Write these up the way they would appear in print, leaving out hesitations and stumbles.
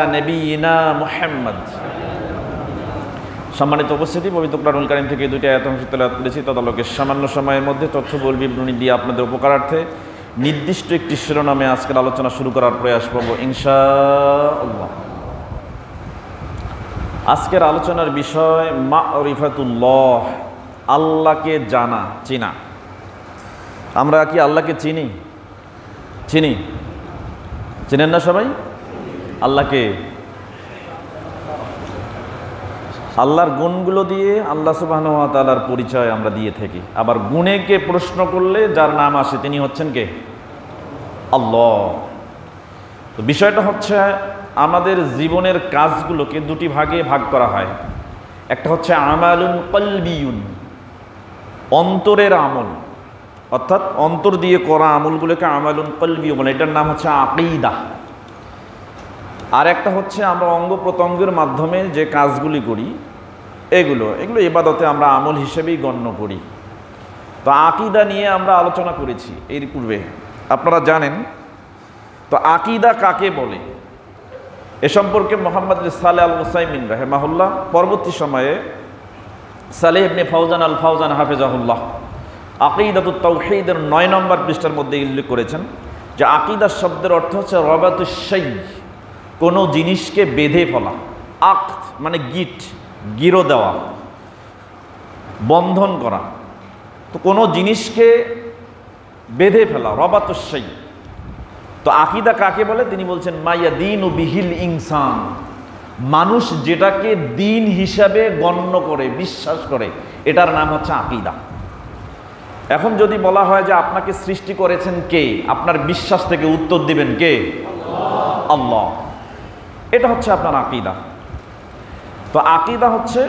নবিয়িনা মুহাম্মদ। সম্মানিত উপস্থিতি, পবিত্র কুরআনুল কারীম থেকে দুটি আয়াত অংশ তেলাওয়াত করেছি। তদালোকে সামান্য সময়ের মধ্যে তথ্যবহুল বিবরণী দিয়ে আপনাদের উপকারার্থে নির্দিষ্ট একটি শিরোনামে আজকের আলোচনা শুরু করার প্রয়াস করব ইনশাআল্লাহ। আজকের আলোচনার বিষয় মারিফাতুল্লাহ, আল্লাহকে জানা, চিনা। আমরা কি আল্লাহকে চিনি? চিনেন না সবাই? আল্লাহকে, আল্লাহর গুণগুলো দিয়ে আল্লাহ সুবহানাহু ওয়া তাআলার পরিচয় আমরা দিয়ে থাকি। আবার গুণেকে প্রশ্ন করলে যার নাম আসে তিনি হচ্ছেন কে? আল্লাহ। তো বিষয়টা হচ্ছে আমাদের জীবনের কাজগুলোকে দুটি ভাগে ভাগ করা হয়। একটা হচ্ছে আমালুন কলবিয়ুন, অন্তরের আমল, অর্থাৎ অন্তর দিয়ে করা আমলগুলোকে আমালুন কলবিয়ুন বলে, এটার নাম হচ্ছে আকীদা। আর একটা হচ্ছে আমরা অঙ্গ প্রত্যঙ্গের মাধ্যমে যে কাজগুলি করি, এগুলো ইবাদতে আমরা আমল হিসেবেই গণ্য করি। তো আকীদা নিয়ে আমরা আলোচনা করেছি এর পূর্বে, আপনারা জানেন। তো আকীদা কাকে বলে এ সম্পর্কে মুহাম্মদ সালেহ আল উসাইমিন রাহিমাহুল্লাহ পরবর্তী সময়ে সালেহ ইবনে ফাওজান আল ফাওজান হাফিজাহুল্লাহ আকীদাতুত তাওহীদের 9 নম্বর পৃষ্ঠার মধ্যে উল্লেখ করেছেন যে আকীদা শব্দের অর্থ হচ্ছে রাবাতুশ শাই, কোনো জিনিসকে বেঁধে ফেলা। আকদ মানে গিরো দেওয়া, বন্ধন করা। তো কোনো জিনিসকে বেঁধে ফেলা, রাবাতুশ শাই। তো আকীদা কাকে বলে? তিনি বলছেন মায়াদিনু বিহিল ইনসান, মানুষ যেটাকে দিন হিসাবে গণ্য করে, বিশ্বাস করে, এটার নাম হচ্ছে আকীদা। এখন যদি বলা হয় যে আপনাকে সৃষ্টি করেছেন কে, আপনার বিশ্বাস থেকে উত্তর দিবেন কে? আল্লাহ। এটা হচ্ছে আপনার আকীদা। তো আকীদা হচ্ছে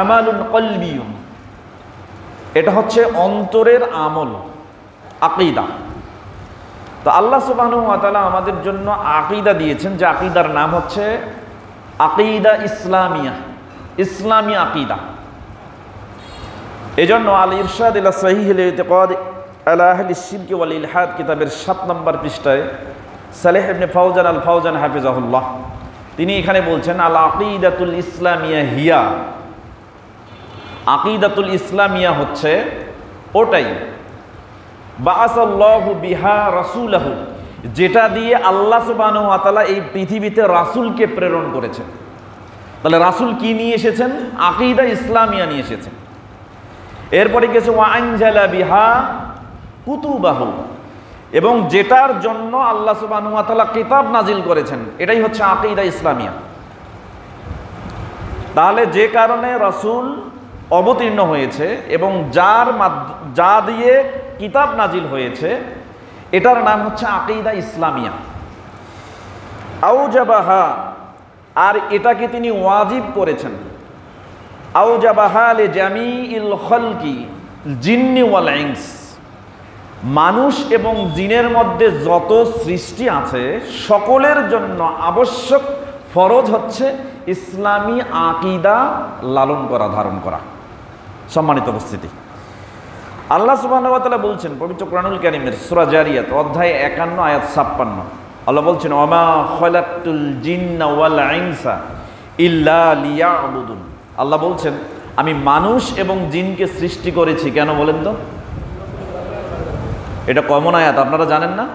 আমালুন কলবিয়ুন, এটা হচ্ছে অন্তরের আমল, আকীদা। তো আল্লাহ সুবহানাহু ওয়া তাআলা আমাদের জন্য আকীদা দিয়েছেন, যে আকীদার নাম হচ্ছে আকীদা ইসলামিয়া, ইসলামী আকীদা। এজন্য আল ইরশাদ ইলা সহিহুল ইতিকাদ আলা আহলিশ শিরক ওয়াল ইলহাদ কিতাবের 7 নম্বর পৃষ্ঠায় সালেহ ইবনে ফাওজান আল ফাওজান হাফিজাহুল্লাহ তিনি এখানে বলছেন আল আকীদাতুল ইসলামিয়া হিয়া, আকীদাতুল ইসলামিয়া হচ্ছে ওটাই বাআসাল্লাহু বিহা রাসূলাহু, যেটা দিয়ে আল্লাহ সুবহানাহু ওয়া তাআলা এই পৃথিবীতে রাসূলকে প্রেরণ করেছেন। তাহলে রাসূল কি নিয়ে এসেছেন? আকীদা ইসলামিয়া নিয়ে এসেছেন। এরপরে গেছে ওয়া আনজালা বিহা কুতুবাহু, এবং যেটার জন্য আল্লাহ সুবহানাহু ওয়া তাআলা কিতাব নাজিল করেছেন, এটাই হচ্ছে আকীদা ইসলামিয়া। তাহলে যে কারণে রাসূল অবতীর্ণ হয়েছে এবং যা দিয়ে কিতাব নাজিল হয়েছে, এটার নাম হচ্ছে আকীদা ইসলামিয়া। আউজাবাহা, আর এটাকে তিনি ওয়াজিব করেছেন। আউজাবাহা লিজামিইল খালকি জিন্নি ওয়াল ইনস, মানুষ এবং জিনের মধ্যে যত সৃষ্টি আছে সকলের জন্য আবশ্যক, ফরজ হচ্ছে ইসলামী আকীদা লালন করা, ধারণ করা। সম্মানিত উপস্থিতি, আল্লাহ সুবহানাহু ওয়া তাআলা বলছেন পবিত্র কুরআনুল কারীমের সূরা জারিয়াত অধ্যায় 51 আয়াত 56, আল্লাহ বলছেন ওয়ামা খালাকতুল জিন্না ওয়াল ইনসা ইল্লা লিয়াবুদুন। আল্লাহ বলছেন আমি মানুষ এবং জিনকে সৃষ্টি করেছি, কেন বলেন তো? এটা কমন আয়াত, আপনারা জানেন না?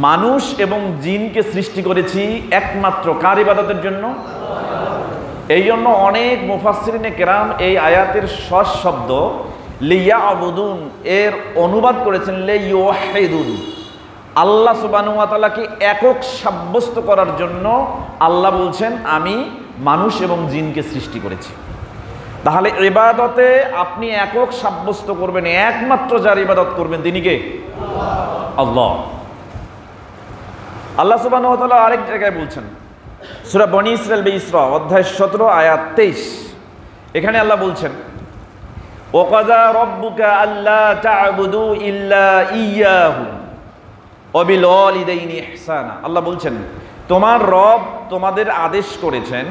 মানুষ এবং জিনকে সৃষ্টি করেছি একমাত্র কার ইবাদতের জন্য? এই জন্য অনেক মুফাসসিরিনে কেরাম এই আয়াতের শেষ শব্দ লিয়াবুদুন এর অনুবাদ করেছেন লিইউহিদুন, আল্লাহ সুবহানাহু ওয়া তাআলাকে একক সাব্যস্ত করার জন্য আল্লাহ বলছেন আমি মানুষ এবং জিনকে সৃষ্টি করেছি। তাহলে ইবাদতে আপনি একক সাব্যস্ত করবেন, একমাত্র যার ইবাদত করবেন তিনি কে? আল্লাহ। আল্লাহ সুবহানাহু ওয়া তাআলা আরেক জায়গায় বলছেন সূরা বনী ইসরাঈল ইসরা অধ্যায় 17 আয়াত 23, এখানে আল্লাহ বলছেন ওয়াকাযা রাব্বুকা আল্লা তা'বুদু ইল্লা ইয়্যাহু ওয়া বিল ওয়ালিদাইনি ইহসানা। আল্লাহ বলছেন তোমার রব তোমাদের আদেশ করেছেন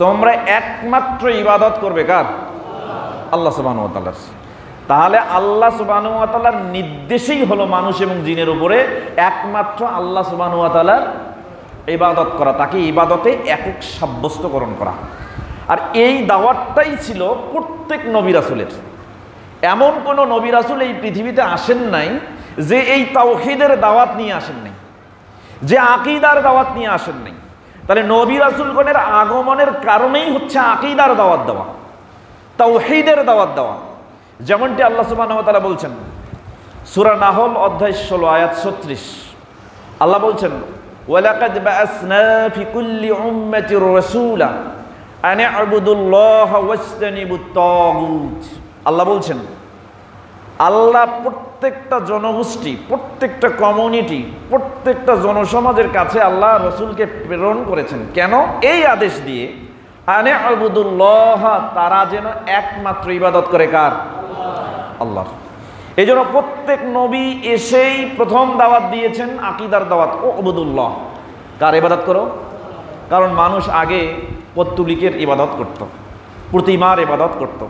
তোমরা একমাত্র ইবাদত করবে কার? আল্লাহ সুবহানাহু ওয়া তাআলার। তাহলে আল্লাহ সুবহানাহু ওয়া তাআলার নির্দেশই হলো মানুষ এবং জিনের উপরে একমাত্র আল্লাহ সুবহানাহু ওয়া তাআলার ইবাদত করা, তাকে ইবাদতে একক সাব্যস্তকরণ করা। আর এই দাওয়াতটাই ছিল প্রত্যেক নবী রাসূলের। এমন কোনো নবী রাসূল এই পৃথিবীতে আসেন নাই যে এই তাওহীদের দাওয়াত নিয়ে আসেন নাই, যে আকীদার দাওয়াত নিয়ে আসেন নাই। তাহলে নবী রাসূলগণের আগমনের কারণেই হচ্ছে আকীদার দাওয়াত দেওয়া, তাওহীদের দাওয়াত দেওয়া। যেমনটি আল্লাহ সুবহানাহু ওয়া তাআলা বলছেন সূরা নাহল অধ্যায় 16 আয়াত 36, আল্লাহ বলছেন ওয়ালাকাদ বাআসনা ফি কুল্লি উম্মাতির রাসূলা আন ইউবুদুল্লাহা ওয়াজতানিবুত তাগুত। আল্লাহ বলছেন আল্লাহ প্রত্যেকটা জনগোষ্ঠী, প্রত্যেকটা কমিউনিটি, প্রত্যেকটা জনসমাজের কাছে আল্লাহ রসুলকে প্রেরণ করেছেন। কেন? এই আদেশ দিয়ে আনে আবুদুল্লাহ, তারা যেন একমাত্র ইবাদত করে কার? আল্লাহর। এই জন্য প্রত্যেক নবী এসেই প্রথম দাওয়াত দিয়েছেন আকীদার দাওয়াত, ও আবুদুল্লাহ, কার ইবাদত করো। কারণ মানুষ আগে পত্তলিকের ইবাদত করত, প্রতিমার ইবাদত করত,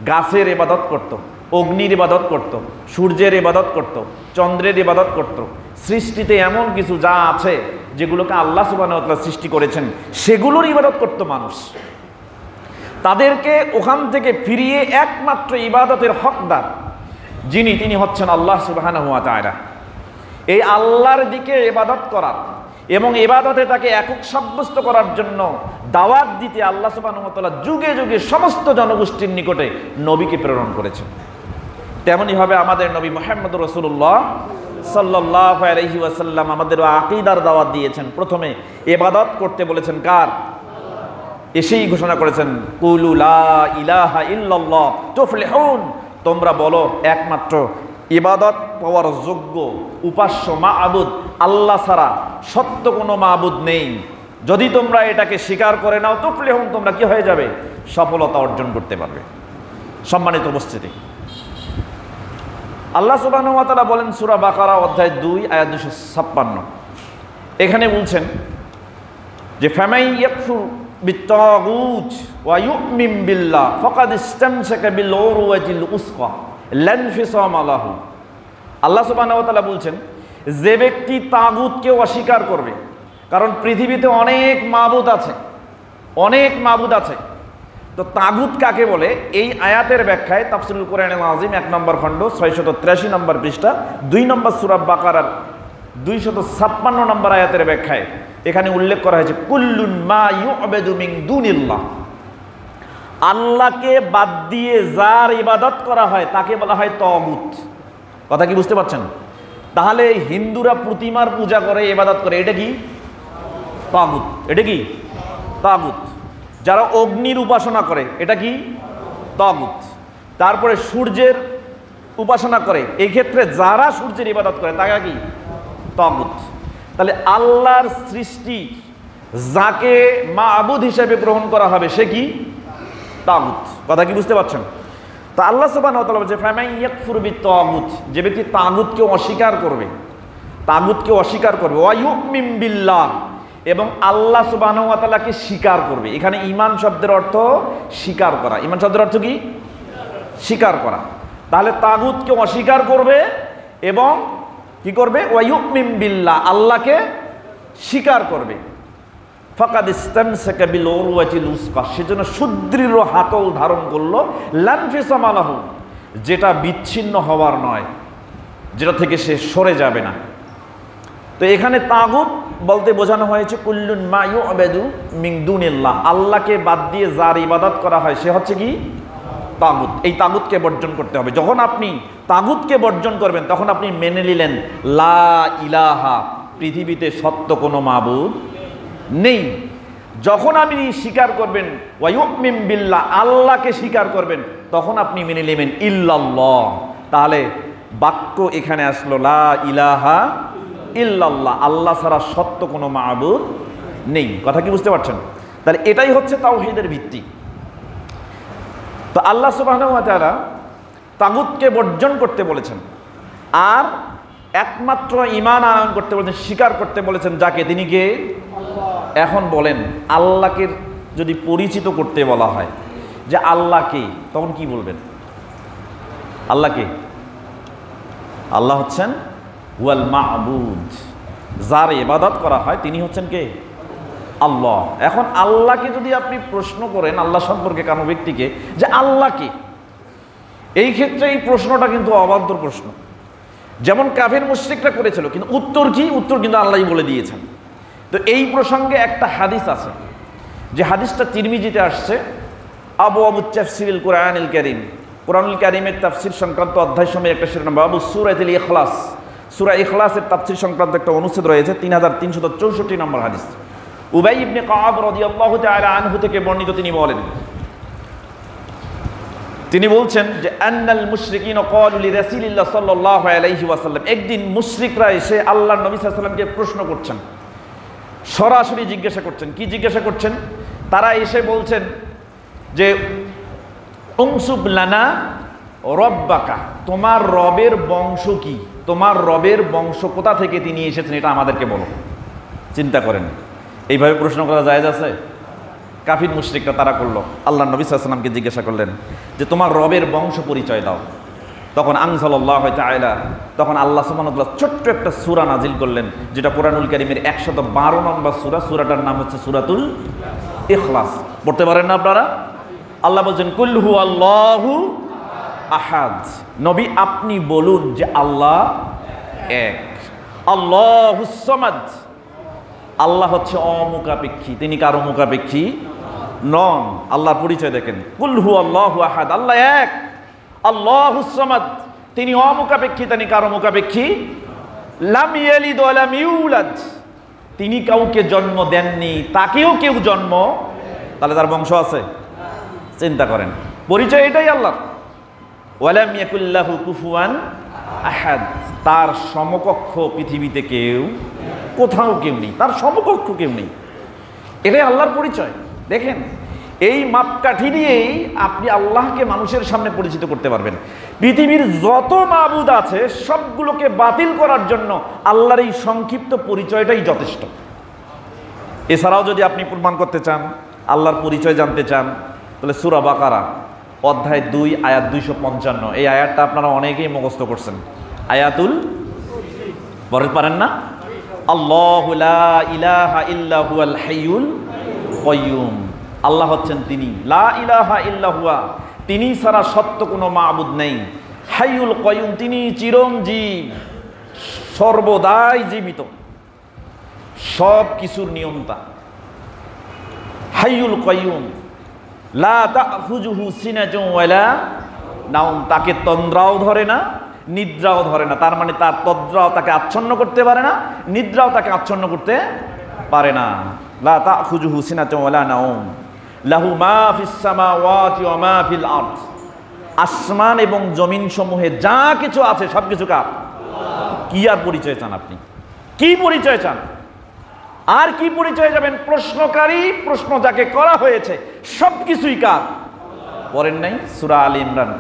গাছের ইবাদত করত, অগ্নির ইবাদত করত, সূর্যের ইবাদত করত, চন্দ্রের ইবাদত করত। সৃষ্টিতে এমন কিছু যা আছে যেগুলোকে আল্লাহ সুবহানাহু ওয়া তাআলা সৃষ্টি করেছেন সেগুলোর ইবাদত করত মানুষ। তাদেরকে ওখান থেকে ফিরিয়ে একমাত্র ইবাদতের হকদার যিনি, তিনি হচ্ছেন আল্লাহ সুবহানাহু ওয়া তাআলা। এই আল্লাহর দিকে ইবাদত করার এবং ইবাদতে তাকে একক সাব্যস্ত করার জন্য দাওয়াত দিতে আল্লাহ সুবহানাহু ওয়া তাআলা যুগে যুগে সমস্ত জনগোষ্ঠীর নিকটে নবীকে প্রেরণ করেছেন। তেমনিভাবে আমাদের নবী মুহাম্মদুর রাসূলুল্লাহ সাল্লাল্লাহু আলাইহি ওয়াসাল্লাম আমাদের আকীদার দাওয়াত দিয়েছেন। প্রথমে ইবাদত করতে বলেছেন কার? এসেই ঘোষণা করেছেন কুলু লা ইলাহা ইল্লাল্লাহ তুফলিহুন, তোমরা বলো একমাত্র ইবাদত পাওয়ার যোগ্য উপাস্য মাবুদ আল্লাহ ছাড়া সত্য কোনো মাবুদ নেই। যদি তোমরা এটাকে স্বীকার করে নাও তুফলিহুন, তোমরা কি হয়ে যাবে? সফলতা অর্জন করতে পারবে। সম্মানিত উপস্থিতি, আল্লাহ সুবহানাহু ওয়া তাআলা বলেন সূরা বাকারা অধ্যায় 2 আয়াত 256, এখানে বলছেন যে ফামাই ইয়াকফুর বিত্তাগুত ওয়া ইউমিন বিল্লাহ ফাকাদ ইসতামসাকা বিল উরওয়াতিল উসকা লা ইনফিসামা লাহু। আল্লাহ সুবহানাহু ওয়া তাআলা বলছেন যে ব্যক্তি তাগুতকে অস্বীকার করবে, কারণ পৃথিবীতে অনেক মাবুদ আছে, অনেক মাবুদ আছে। তো তাগুত কাকে বলে? এই আয়াতের ব্যাখ্যায় তাফসীরুল কোরআনুল আযীম 1 নম্বর খণ্ড 683 নম্বর পৃষ্ঠা 2 নম্বর সূরা বাকারার 256 নম্বর আয়াতের ব্যাখ্যায় এখানে উল্লেখ করা হয়েছে কুল্লুন মা ইউ'বাদু মিন দুনিল্লাহ, আল্লাহকে বাদ দিয়ে যার ইবাদত করা হয় তাকে বলা হয় তাগুত। কথা কি বুঝতে পারছেন? তাহলে হিন্দুরা প্রতিমার পূজা করে, ইবাদত করে, এটা কি তাগুত? এটা কি তাগুত। যারা অগ্নির উপাসনা করে এটা কি তাগুত। তারপরে সূর্যের উপাসনা করে, এই ক্ষেত্রে যারা সূর্যের ইবাদত করে তারা কি তাগুত। তাহলে আল্লাহর সৃষ্টি যাকে মাবুদ হিসেবে গ্রহণ করা হবে সে কি তাগুত। কথা কি বুঝতে পারছেন? তা আল্লাহ সুবহানাহু ওয়া তাআলা বলেছে ফামাই ইয়াকফুর বিত্তাগুত, যে ব্যক্তি তাগুতকে অস্বীকার করবে, তাগুতকে অস্বীকার করবে, ওয়া ইউমিন বিল্লাহ, এবং আল্লাহ সুবহানাহু ওয়া তাআলাকে স্বীকার করবে। এখানে ঈমান শব্দের অর্থ স্বীকার করা। ঈমান শব্দের অর্থ কি? স্বীকার করা। তাহলে তাগুতকে অস্বীকার করবে এবং কি করবে? ওয়া ইউমিন বিল্লাহ, আল্লাহকে স্বীকার করবে। ফাকাদ ইসতামসাকা বিল উরওয়াতিল উসকা, সেজন্য সুদৃঢ় হাতল ধারণ করলো, লা ইনফিসামা লাহু, যেটা বিচ্ছিন্ন হওয়ার নয়, যেটা থেকে সে সরে যাবে না। তো এখানে তাগুত বলতে বোঝানো হয়েছে কুল্লুন মা ইউ'বাদু মিন দুনিল্লাহ, আল্লাহকে বাদ দিয়ে যার ইবাদত করা হয় সে হচ্ছে কি তাগুত। এই তাগুতকে বর্জন করতে হবে। যখন আপনি তাগুতকে বর্জন করবেন তখন আপনি মেনে নিলেন লা ইলাহা, পৃথিবীতে সত্য কোনো মাবুদ নেই। যখন আপনি স্বীকার করবেন ওয়া ইউমিন বিল্লাহ, আল্লাহকে স্বীকার করবেন, তখন আপনি মেনে নেবেন ইল্লাল্লাহ। তাহলে বাক্য এখানে আসলো লা ইলাহা ইল্লাল্লাহ, আল্লাহ ছাড়া সত্য কোনো মাবুদ নেই। কথা কি বুঝতে পারছেন? তাহলে এটাই হচ্ছে তাওহীদের ভিত্তি। তো আল্লাহ সুবহানাহু ওয়া তাআলা তাগুতকে বর্জন করতে বলেছেন আর একমাত্র ঈমান আনয়ন করতে বলেছেন, স্বীকার করতে বলেছেন যাকে, তিনি কে? এখন বলেন আল্লাহকে যদি পরিচিত করতে বলা হয় যে আল্লাহ কে, তখন কি বলবেন? আল্লাহ কে? আল্লাহ হচ্ছেন হুয়াল মাবুদ, যার ইবাদত করা হয় তিনি হচ্ছেন কে? আল্লাহ। এখন আল্লাহকে যদি আপনি প্রশ্ন করেন আল্লাহ সম্পর্কে কোনো ব্যক্তিকে যে আল্লাহ কে, এই ক্ষেত্রে এই প্রশ্নটা কিন্তু অবান্তর প্রশ্ন। যেমন কাফির মুশরিকরা করেছিল, কিন্তু উত্তর কি? উত্তর কিন্তু আল্লাহই বলে দিয়েছেন। তো এই প্রসঙ্গে একটা হাদিস আছে, যে হাদিসটা তিরমিজিতে আসছে, আবু তাফসিরুল কুরআনুল কারীম, কুরআনুল কারীমের তাফসীর সংক্রান্ত অধ্যায় সময় একটা শিরোনাম বাবু সূরাতুল ইখলাস, সূরা ইখলাসের তাফসীর সংক্রান্ত একটা অনুচ্ছেদ রয়েছে, 3364 নম্বর হাদিস। উবাই ইবনে কাব রাদিয়াল্লাহু তাআলা আনহু থেকে বর্ণিত, তিনি বলেন, তিনি বলছেন যে আন্নাল মুশরিকিনা ক্বালু লিরাসূলিল্লাহ সাল্লাল্লাহু আলাইহি ওয়াসাল্লাম, একদিন মুশরিকরা এসে আল্লাহর নবী সাল্লাল্লাহু আলাইহি ওয়াসাল্লামকে প্রশ্ন করছেন, সরাসরি জিজ্ঞাসা করছেন। কি জিজ্ঞাসা করছেন? তারা এসে বলছেন যে উনসুব লানা রব্বাকা, তোমার রবের বংশ কি? তোমার রবের বংশ কোথা থেকে তিনি এসেছেন এটা আমাদেরকে বলো। চিন্তা করেন, এইভাবে প্রশ্ন করা জায়েজ আছে? কাফির মুশরিকরা তারা করলো, আল্লাহর নবী সাল্লাল্লাহু আলাইহি ওয়াসাল্লামকে জিজ্ঞাসা করলেন যে তোমার রবের বংশ পরিচয় দাও। তখন আনজালাল্লাহু তাআলা, তখন আল্লাহ সুবহানাহু ওয়া তাআলা ছোট্ট একটা সূরা নাজিল করলেন, যেটা কুরআনুল কারীমের 112 নম্বর সূরা। সূরাটার নাম হচ্ছে সূরাতুল ইখলাস। পড়তে পারেন না আপনারা? আল্লাহ বলছেন কুল হুয়াল্লাহু আহাদ, নবী আপনি বলুন যে আল্লাহ এক। আল্লাহুস সামাদ, আল্লাহ হচ্ছে অমুখাপেক্ষী, তিনি কারো মুখাপেক্ষী নন। আল্লাহর পরিচয় দেখেন, কুল হুয়াল্লাহু আহাদ, আল্লাহ এক। আল্লাহুস সামাদ, তিনি অমুখাপেক্ষী, তিনি কারো মুখাপেক্ষী। লাম ইয়ালিদ ওয়া লাম ইউলাদ, তিনি কাউকে জন্ম দেননি, তাকেও কেউ জন্ম, তাহলে তার বংশ আছে? চিন্তা করেন, পরিচয় এটাই আল্লাহ। ওয়া লাম ইয়াকুল লাহু কুফুয়ান আহাদ, তার সমকক্ষ পৃথিবীতে কেউ, কোথাও কেউ নেই, তার সমকক্ষ কেউ নেই। এটাই আল্লাহর পরিচয়। দেখেন, এই মাপকাঠি দিয়েই আপনি আল্লাহকে মানুষের সামনে পরিচিত করতে পারবেন। পৃথিবীর যত মাবুদ আছে সবগুলোকে বাতিল করার জন্য আল্লাহর এই সংক্ষিপ্ত পরিচয়টাই যথেষ্ট। এছাড়াও যদি আপনি প্রমাণ করতে চান, আল্লাহর পরিচয় জানতে চান, তাহলে সূরা বাকারা অধ্যায় 2 আয়াত 255, এই আয়াতটা আপনারা অনেকেই মুখস্থ করছেন। আয়াতুল, বলতে পারেন না? আল্লাহু লা ইলাহা ইল্লা হুয়াল হাইয়ুল কাইয়ুম, আল্লাহ হচ্ছেন তিনি, লা ইলাহা ইল্লা হুয়া, তিনি ছাড়া সত্য কোনো মাবুদ নেই। হাইয়ুল কাইয়ুম, তিনি চিরঞ্জীব, সর্বদাই জীবিত, সব কিছুর নিয়ন্তা। হাইয়ুল কাইয়ুম, লা তাখুযুহু সিনাতুন ওয়ালা নাওম, তাকে তন্দ্রাও ধরে না, নিদ্রাও ধরে না। তার মানে তার তন্দ্রাও তাকে আচ্ছন্ন করতে পারে না, নিদ্রাও তাকে আচ্ছন্ন করতে পারে না। লা তাখুযুহু সিনাতুন ওয়ালা নাওম, লাহু মা ফিস সামাওয়াতি ওয়া মা ফিল আরদ, আসমান এবং জমিন সমূহে যা কিছু আছে সব কিছু কার? কি আর পরিচয় চান আপনি? কি পরিচয় চান? আর কি পরিচয় যাবেন? প্রশ্নকারী, প্রশ্ন যাকে করা হয়েছে সব কিছুই কার? পড়েন নাই? সূরা আল ইমরান,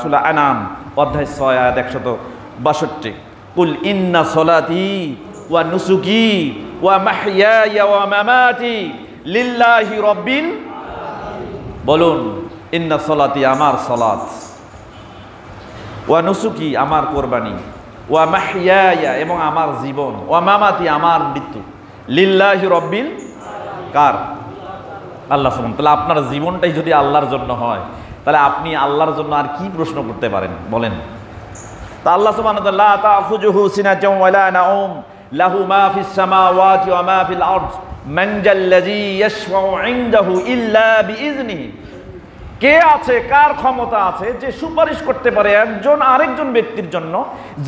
সূরা আনাম অধ্যায় 6 আয়াত 162, কুল ইন্না সলাতি ওয়া নুসুকি ওয়া মাহইয়ায়া ওয়া মামাতি লিল্লাহি রাব্বিল, বলুন ইন্না সলাতি, আমার সালাত, ওয়া নুসুকি, আমার কোরবানি, ওয়া মাহইয়ায়া, এবং আমার জীবন, ওয়া মামাতি, আমার মৃত্যু, লিল্লাহি রাব্বিল, কার? আল্লাহ সুবহানাহু। তাহলে আপনার জীবনটাই যদি আল্লাহর জন্য হয়, তাহলে আপনি আল্লাহর জন্য আর কি প্রশ্ন করতে পারেন বলেন? তা আল্লাহ সুবহানাহু ওয়া তাআলা লা তাখুযুহু সিনাতুন ওয়ালা নাওম, লাহু মা ফিস সামাওয়াতি ওয়া মা ফিল আরদ, মান জাল্লাযী ইয়াশফাউ ইনদাহু ইল্লা বিইজনিহি, কে আছে, কার ক্ষমতা আছে যে সুপারিশ করতে পারে একজন আরেকজন ব্যক্তির জন্য,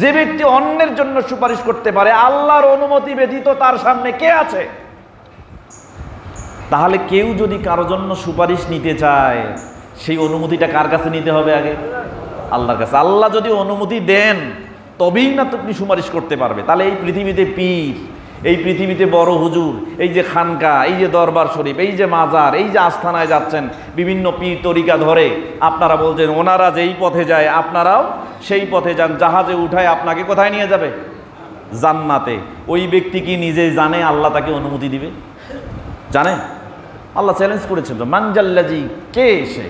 যে ব্যক্তি অন্যের জন্য সুপারিশ করতে পারে আল্লাহর অনুমতি ব্যতীত, তার সামনে কে আছে? তাহলে কেউ যদি কারোর জন্য সুপারিশ নিতে চায়, সেই অনুমতিটা কার কাছে নিতে হবে? আগে আল্লাহর কাছে। আল্লাহ যদি অনুমতি দেন তবেই না তুমি সুপারিশ করতে পারবে। তাহলে এই পৃথিবীতে পীর, এই পৃথিবীতে বড় হুজুর, এই যে খানকা, এই যে দরবার শরীফ, এই যে মাজার, এই যে আস্থানায় যাচ্ছেন, বিভিন্ন পীর তরিকা ধরে আপনারা বলছেন ওনারা যেই পথে যায় আপনারাও সেই পথে যান, জাহাজে উঠায় আপনাকে কোথায় নিয়ে যাবে? জান্নাতে। ওই ব্যক্তি কি নিজে জানে আল্লাহ তাকে অনুমতি দিবে? জানে? আল্লাহ চ্যালেঞ্জ করেছেন তো, মান জাল্লাযী, কে সে?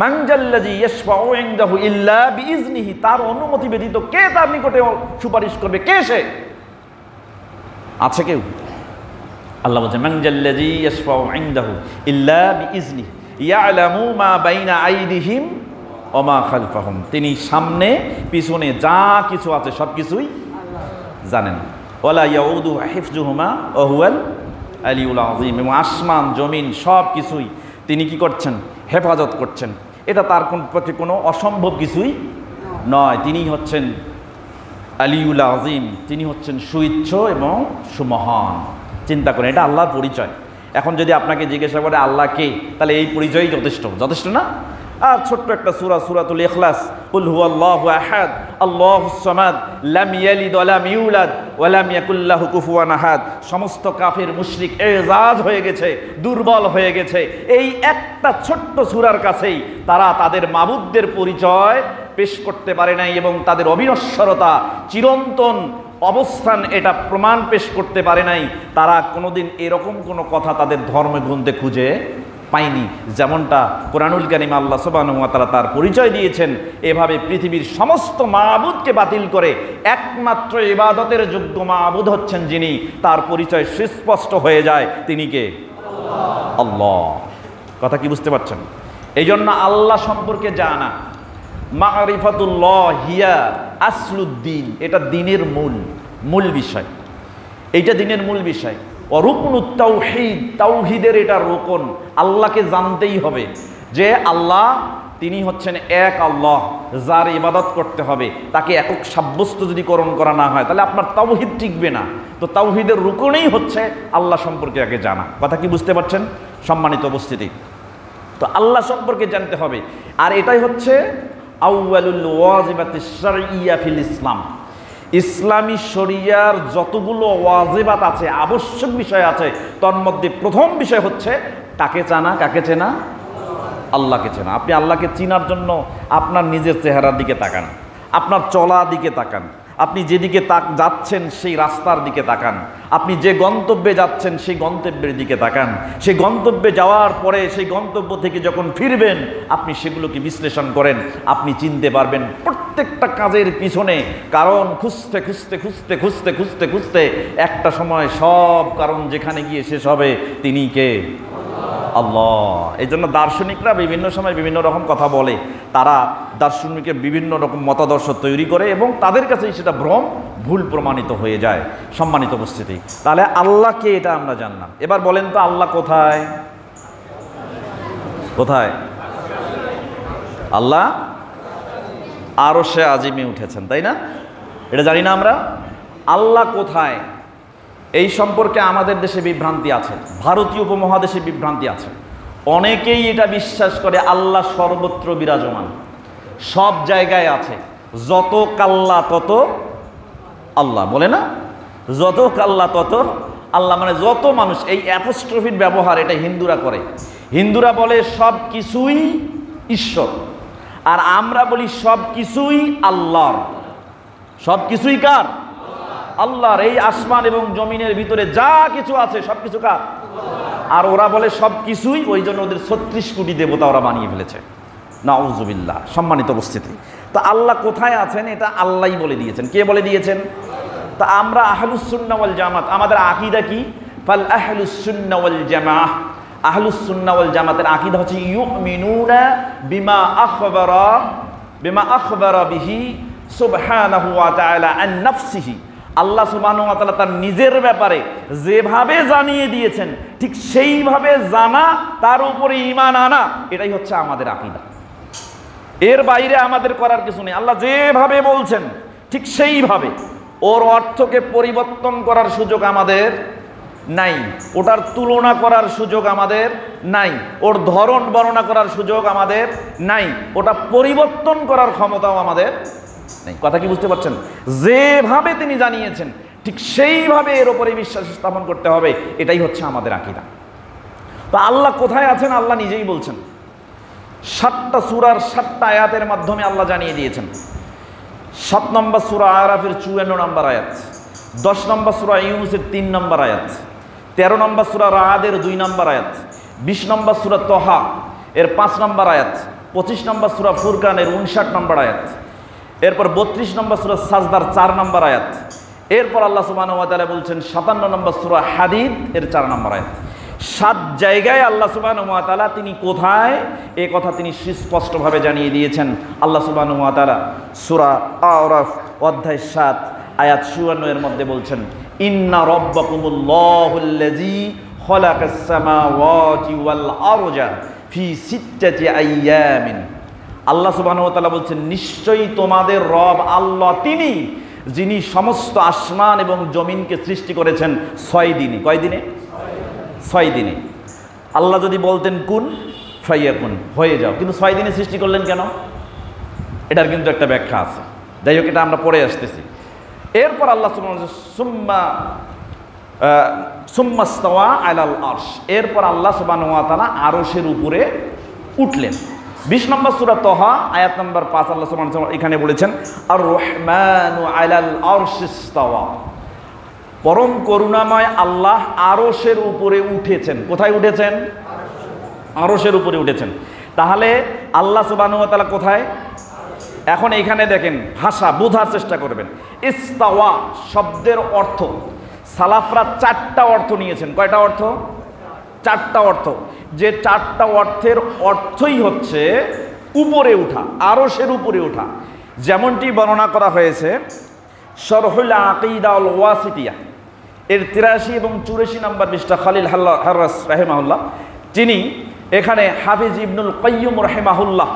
মান জাল্লাযী ইয়াশফাউ ইনদাহু ইল্লা বিইজনিহি, তার অনুমতি ব্যতীত কে তার নিকটে সুপারিশ করবে? কে সে? আছে কেউ? আল্লাহ বলছেন মান জাল্লাযী ইয়াশফাউ ইনদাহু ইল্লা বিইজনিহি ইয়ালামু মা বাইনা আইদিহিম ওয়া মা খালফাহুম। তিনি সামনে পিছনে যা কিছু আছে সব কিছুই জানেন। ওয়ালা ইয়াউদু হিফযুহুমা ওয়া হুয়াল আলিয়ুল আযীম। এবং আসমান জমিন সব কিছুই তিনি কি করছেন? হেফাজত করছেন। এটা তার পক্ষে কোনো অসম্ভব কিছুই নয়। তিনি হচ্ছেন আলিউল আযীম, তিনি হচ্ছেন সুউচ্চ এবং সুমহান। চিন্তা করেন, এটা আল্লাহর পরিচয়। এখন যদি আপনাকে জিজ্ঞাসা করে আল্লাহ কে, তাহলে এই পরিচয়ই যথেষ্ট না? আর ছোট্ট একটা সূরা, সূরাতুল ইখলাস, কুল হুয়াল্লাহু আহাদ আল্লাহুস সামাদ লাম ইয়ালিদ ওয়া লাম ইউলাদ ওয়া লাম ইয়াকুল লাহু কুফুয়ান আহাদ। সমস্ত কাফির মুশরিক এজাজ হয়ে গেছে, দুর্বল হয়ে গেছে। এই একটা ছোট্ট সূরার কাছেই তারা তাদের মাবুদদের পরিচয় পেশ করতে পারে নাই এবং তাদের অবিনশ্বরতা, চিরন্তন অবস্থান এটা প্রমাণ পেশ করতে পারে নাই। তারা কোনোদিন এরকম কোনো কথা তাদের ধর্মগ্রন্থে খুঁজে পায়নি, যেমনটা কোরআনুল কারীম আল্লাহ সুবহানাহু ওয়া তাআলা তার পরিচয় দিয়েছেন। এভাবে পৃথিবীর সমস্ত মাবুদকে বাতিল করে একমাত্র ইবাদতের যোগ্য মাবুদ হচ্ছেন যিনি, তার পরিচয় সুস্পষ্ট হয়ে যায়, তিনি কে? আল্লাহ। কথা কি বুঝতে পারছেন? এই জন্য আল্লাহ সম্পর্কে জানা, মারিফাতুল্লাহ হিয়া আসলুদ্দিন, এটা দিনের মূল বিষয়। এইটা দিনের মূল বিষয়। রুকনুত তাওহীদ, তাওহীদের এটা রোকন। আল্লাহকে জানতেই হবে যে আল্লাহ তিনি হচ্ছেন এক আল্লাহ, যার ইবাদত করতে হবে। তাকে একক সাব্যস্ত যদি করণ করা না হয় তাহলে আপনার তাওহীদ টিকবে না। তো তাওহীদের রুকনই হচ্ছে আল্লাহ সম্পর্কে আগে জানা। কথা কি বুঝতে পারছেন সম্মানিত উপস্থিতি? তো আল্লাহ সম্পর্কে জানতে হবে। আর এটাই হচ্ছে আউয়ালুল ওয়াজিবাতিশ শারঈয়্যা ফিল ইসলাম। ইসলামী শরিয়ার যতগুলো ওয়াজিবাত আছে, আবশ্যক বিষয় আছে, তার মধ্যে প্রথম বিষয় হচ্ছে কাকে জানা? কাকে চেনা? আল্লাহকে চেনা। আপনি আল্লাহকে চিনার জন্য আপনার নিজের চেহারার দিকে তাকান, আপনার চলার দিকে তাকান, আপনি যেদিকে যাচ্ছেন সেই রাস্তার দিকে তাকান, আপনি যে গন্তব্যে যাচ্ছেন সেই গন্তব্যের দিকে তাকান। সেই গন্তব্যে যাওয়ার পরে সেই গন্তব্য থেকে যখন ফিরবেন আপনি সেগুলোকে বিশ্লেষণ করেন, আপনি চিনতে পারবেন প্রত্যেকটা কাজের পিছনে কারণ খুঁজতে খুঁজতে খুঁজতে খুঁজতে খুঁজতে খুঁজতে একটা সময় সব কারণ যেখানে গিয়ে শেষ হবে তিনি কে? আল্লাহ। এই জন্য দার্শনিকরা বিভিন্ন সময় বিভিন্ন রকম কথা বলে, তারা দার্শনিকের বিভিন্ন রকম মতাদর্শ তৈরি করে এবং তাদের কাছেই সেটা ভ্রম, ভুল প্রমাণিত হয়ে যায়। সম্মানিত উপস্থিতি, তাহলে আল্লাহকে এটা আমরা জানলাম। এবার বলেন তো আল্লাহ কোথায়? কোথায়? আল্লাহ আরশে আজিমে উঠেছেন, তাই না? এটা জানি না আমরা। আল্লাহ কোথায় এই সম্পর্কে আমাদের দেশে বিভ্রান্তি আছে, ভারতীয় উপমহাদেশে বিভ্রান্তি আছে। অনেকেই এটা বিশ্বাস করে আল্লাহ সর্বত্র বিরাজমান, সব জায়গায় আছে। যত কাল্লা তত আল্লাহ, বলে না? যত কাল্লা তত আল্লাহ, মানে যত মানুষ। এই অ্যাপোস্ট্রফির ব্যবহার এটা হিন্দুরা করে। হিন্দুরা বলে সব কিছুই ঈশ্বর, আর আমরা বলি সব কিছুই আল্লাহর। সব কিছুই কার? আল্লাহর। এই আসমান এবং জমিনের ভিতরে যা কিছু আছে সব কিছু কার? আর ওরা বলে সব কিছুই, ওই জন্য ওদের 36 কোটি দেবতা ওরা বানিয়ে ফেলেছে। নাউজুবিল্লাহ। সম্মানিত উপস্থিতি, তো আল্লাহ কোথায় আছেন এটা আল্লাহই বলে দিয়েছেন। কে বলে দিয়েছেন? তা আমরা আহলুস সুন্নাহ ওয়াল জামাত, আমাদের আকীদা কি? ফাল আহলুস সুন্নাহ ওয়াল জামাআহ, আহলুস সুন্নাহ ওয়াল জামাতের আকীদা হচ্ছে ইউমিনুনা বিমা আখবারা বিহি সুবহানাহু ওয়া তাআলা আন নাফসিহি। আল্লাহ সুবহানাহু ওয়া তাআলা তার নিজের ব্যাপারে যেভাবে জানিয়ে দিয়েছেন ঠিক সেইভাবে জানা, তার উপরে ঈমান আনা, এটাই হচ্ছে আমাদের আকীদা। এর বাইরে আমাদের করার কিছু নেই। আল্লাহ যেভাবে বলছেন ঠিক সেইভাবে, ওর অর্থকে পরিবর্তন করার সুযোগ আমাদের নাই, ওটার তুলনা করার সুযোগ আমাদের নাই, ওর ধরন বর্ণনা করার সুযোগ আমাদের নাই, ওটা পরিবর্তন করার ক্ষমতাও আমাদের নেই। কথা কি বুঝতে পারছেন? যেভাবে তিনি জানিয়েছেন ঠিক সেইভাবে এর উপরে বিশ্বাস স্থাপন করতে হবে, এটাই হচ্ছে আমাদের আকীদা। তো আল্লাহ কোথায় আছেন আল্লাহ নিজেই বলছেন। 7টা সূরার 7টা আয়াতের মাধ্যমে আল্লাহ জানিয়ে দিয়েছেন। 7 নম্বর সূরা আরাফের 54 নম্বর আয়াত, 10 নম্বর সূরা ইউনূসের 3 নম্বর আয়াত, 13 নম্বর সূরা রাআদের 2 নম্বর আয়াত, 20 নম্বর সূরা তহা এর 5 নম্বর আয়াত, 25 নম্বর সূরা ফুরকানের 59 নম্বর আয়াত, এরপর 32 নম্বর সূরা সাজদার 4 নম্বর আয়াত, এরপর আল্লাহ সুবহানাহু ওয়া তাআলা বলছেন 57 নম্বর সূরা হাদীদ এর 4 নম্বর আয়াত, 7 জায়গায় আল্লাহ সুবহানাহু ওয়া তাআলা তিনি কোথায় এই কথা তিনি সুস্পষ্টভাবে জানিয়ে দিয়েছেন। আল্লাহ সুবহানাহু ওয়া তাআলা সূরা আরাফ অধ্যায় 7 আয়াত 54 এর মধ্যে বলছেন, ইন্না রাব্বাকুমুল্লাহুল্লাযী খালাকাস সামাওয়াতি ওয়াল আরজা ফি সিত্তাতি আইয়ামিন। আল্লাহ সুবহানাহু ওয়া তাআলা বলছেন, নিশ্চয়ই তোমাদের রব আল্লাহ তিনি যিনি সমস্ত আসমান এবং জমিনকে সৃষ্টি করেছেন 6 দিনে। কয় দিনে? 6 দিনে। আল্লাহ যদি বলতেন কুন ফায়াকুন, হয়ে যাও, কিন্তু 6 দিনে সৃষ্টি করলেন কেন? এটার কিন্তু একটা ব্যাখ্যা আছে। যাই হোক, এটা আমরা পরে আসতেছি। এরপর আল্লাহ সুবহানাহু ওয়া তাআলা সুম্মা ইস্তাওয়া আলাল আরশ, এরপর আল্লাহ সুবহানাহু ওয়া তাআলা আরশের উপরে উঠলেন। 20 নম্বর সূরা তাহা আয়াত নম্বর 5 আল্লাহ সুবহানাহু ওয়া তাআলা এখানে বলেছেন, আর রহমানু আলাল আরশ ইস্তাওয়া, পরম করুণাময় আল্লাহ আরশের উপরে উঠেছেন। কোথায় উঠেছেন? আরশের উপরে উঠেছেন। তাহলে আল্লাহ সুবহানাহু ওয়া তাআলা কোথায়? এখন এইখানে দেখেন, ভাষা বোঝার চেষ্টা করবেন। ইস্তাওয়া শব্দের অর্থ সালাফরা 4টা অর্থ নিয়েছেন। কয়টা অর্থ? 4টা অর্থ। যে 4টা অর্থের অর্থই হচ্ছে উপরে উঠা, আরশের উপরে ওঠা। যেমনটি বর্ণনা করা হয়েছে শরহুল আকিদা আল ওয়াসিতিয়া এর 83 এবং 84 নম্বর পৃষ্ঠা, খালিল হাররাস রাহিমাহুল্লাহ, তিনি এখানে হাফিজ ইবনুল কাইয়্যিম রাহিমাহুল্লাহ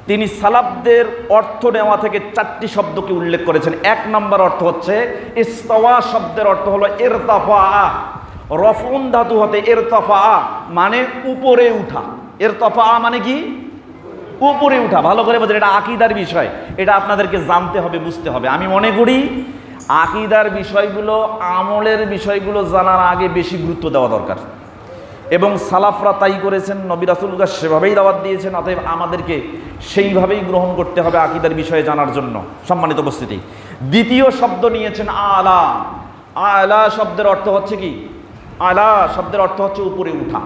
তিনি সালাফদের অর্থ নেওয়া থেকে 4টি শব্দকে উল্লেখ করেছেন। 1 নম্বর অর্থ হচ্ছে ইস্তাওয়া শব্দের অর্থ হলো ইরতাফা, রফউন ধাতু হতে ইরতাফা মানে উপরে উঠা। ইরতাফা মানে কি? উপরে উঠা। ভালো করে বোঝেন, এটা আকীদার বিষয়, এটা আপনাদেরকে জানতে হবে, বুঝতে হবে। আমি মনে করি আকীদার বিষয়গুলো, আমলের বিষয়গুলো জানার আগে বেশি গুরুত্ব দেওয়া দরকার, এবং সালাফরা তাই করেছেন, নবী রাসূলুল্লাহ সেভাবেই দাওয়াত দিয়েছেন। অতএব আমাদেরকে সেইভাবেই গ্রহণ করতে হবে আকীদার বিষয়ে জানার জন্য। সম্মানিত উপস্থিতি, দ্বিতীয় শব্দ নিয়েছেন আলা। আলা শব্দের অর্থ হচ্ছে কি? আলা শব্দের অর্থ হচ্ছে উপরে উঠা।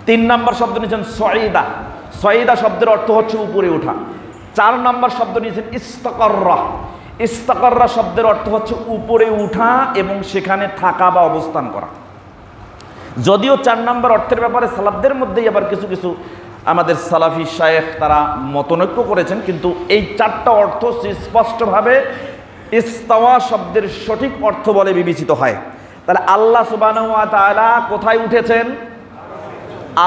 3 নম্বর শব্দ নিয়েছেন সঈদা। সঈদা শব্দের অর্থ হচ্ছে উপরে ওঠা। 4 নম্বর শব্দ নিয়েছেন ইস্তাকাররা। ইস্তাকাররা শব্দের অর্থ হচ্ছে উপরে উঠা এবং সেখানে থাকা বা অবস্থান করা। যদিও 4 নম্বর অর্থের ব্যাপারে সালাফদের মধ্যেই আবার কিছু কিছু আমাদের সালাফি শায়েখ তারা মতনৈক্য করেছেন, কিন্তু এই 4টা অর্থ স্পষ্টভাবে ইস্তাওয়া শব্দের সঠিক অর্থ বলে বিবেচিত হয়। তাহলে আল্লাহ সুবহানাহু ওয়া তাআলা কোথায় উঠেছেন?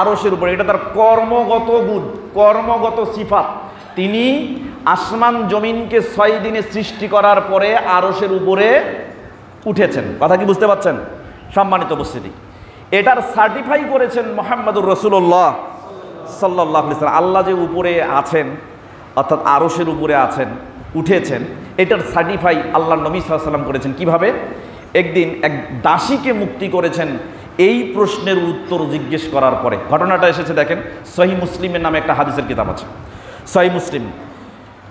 আরশের উপরে। এটা তার কর্মগত গুণ, কর্মগত সিফাত। তিনি আসমান জমিনকে 6 দিনে সৃষ্টি করার পরে আরশের উপরে উঠেছেন। কথা কি বুঝতে পারছেন? সম্মানিত উপস্থিতি, এটার সার্টিফাই করেছেন মুহাম্মদুর রাসূলুল্লাহ সাল্লাল্লাহু আলাইহি ওয়াসাল্লাম। আল্লাহ যে উপরে আছেন, অর্থাৎ আরশের উপরে আছেন, উঠেছেন, এটার সার্টিফাই আল্লাহ নবী সাল্লাল্লাহু আলাইহি ওয়াসাল্লাম করেছেন। কিভাবে? একদিন এক দাসীকে মুক্তি করেছেন এই প্রশ্নের উত্তর জিজ্ঞেস করার পরে। ঘটনাটা এসেছে দেখেন, সহিহ মুসলিমের নামে একটা হাদিসের কিতাব আছে, সহিহ মুসলিম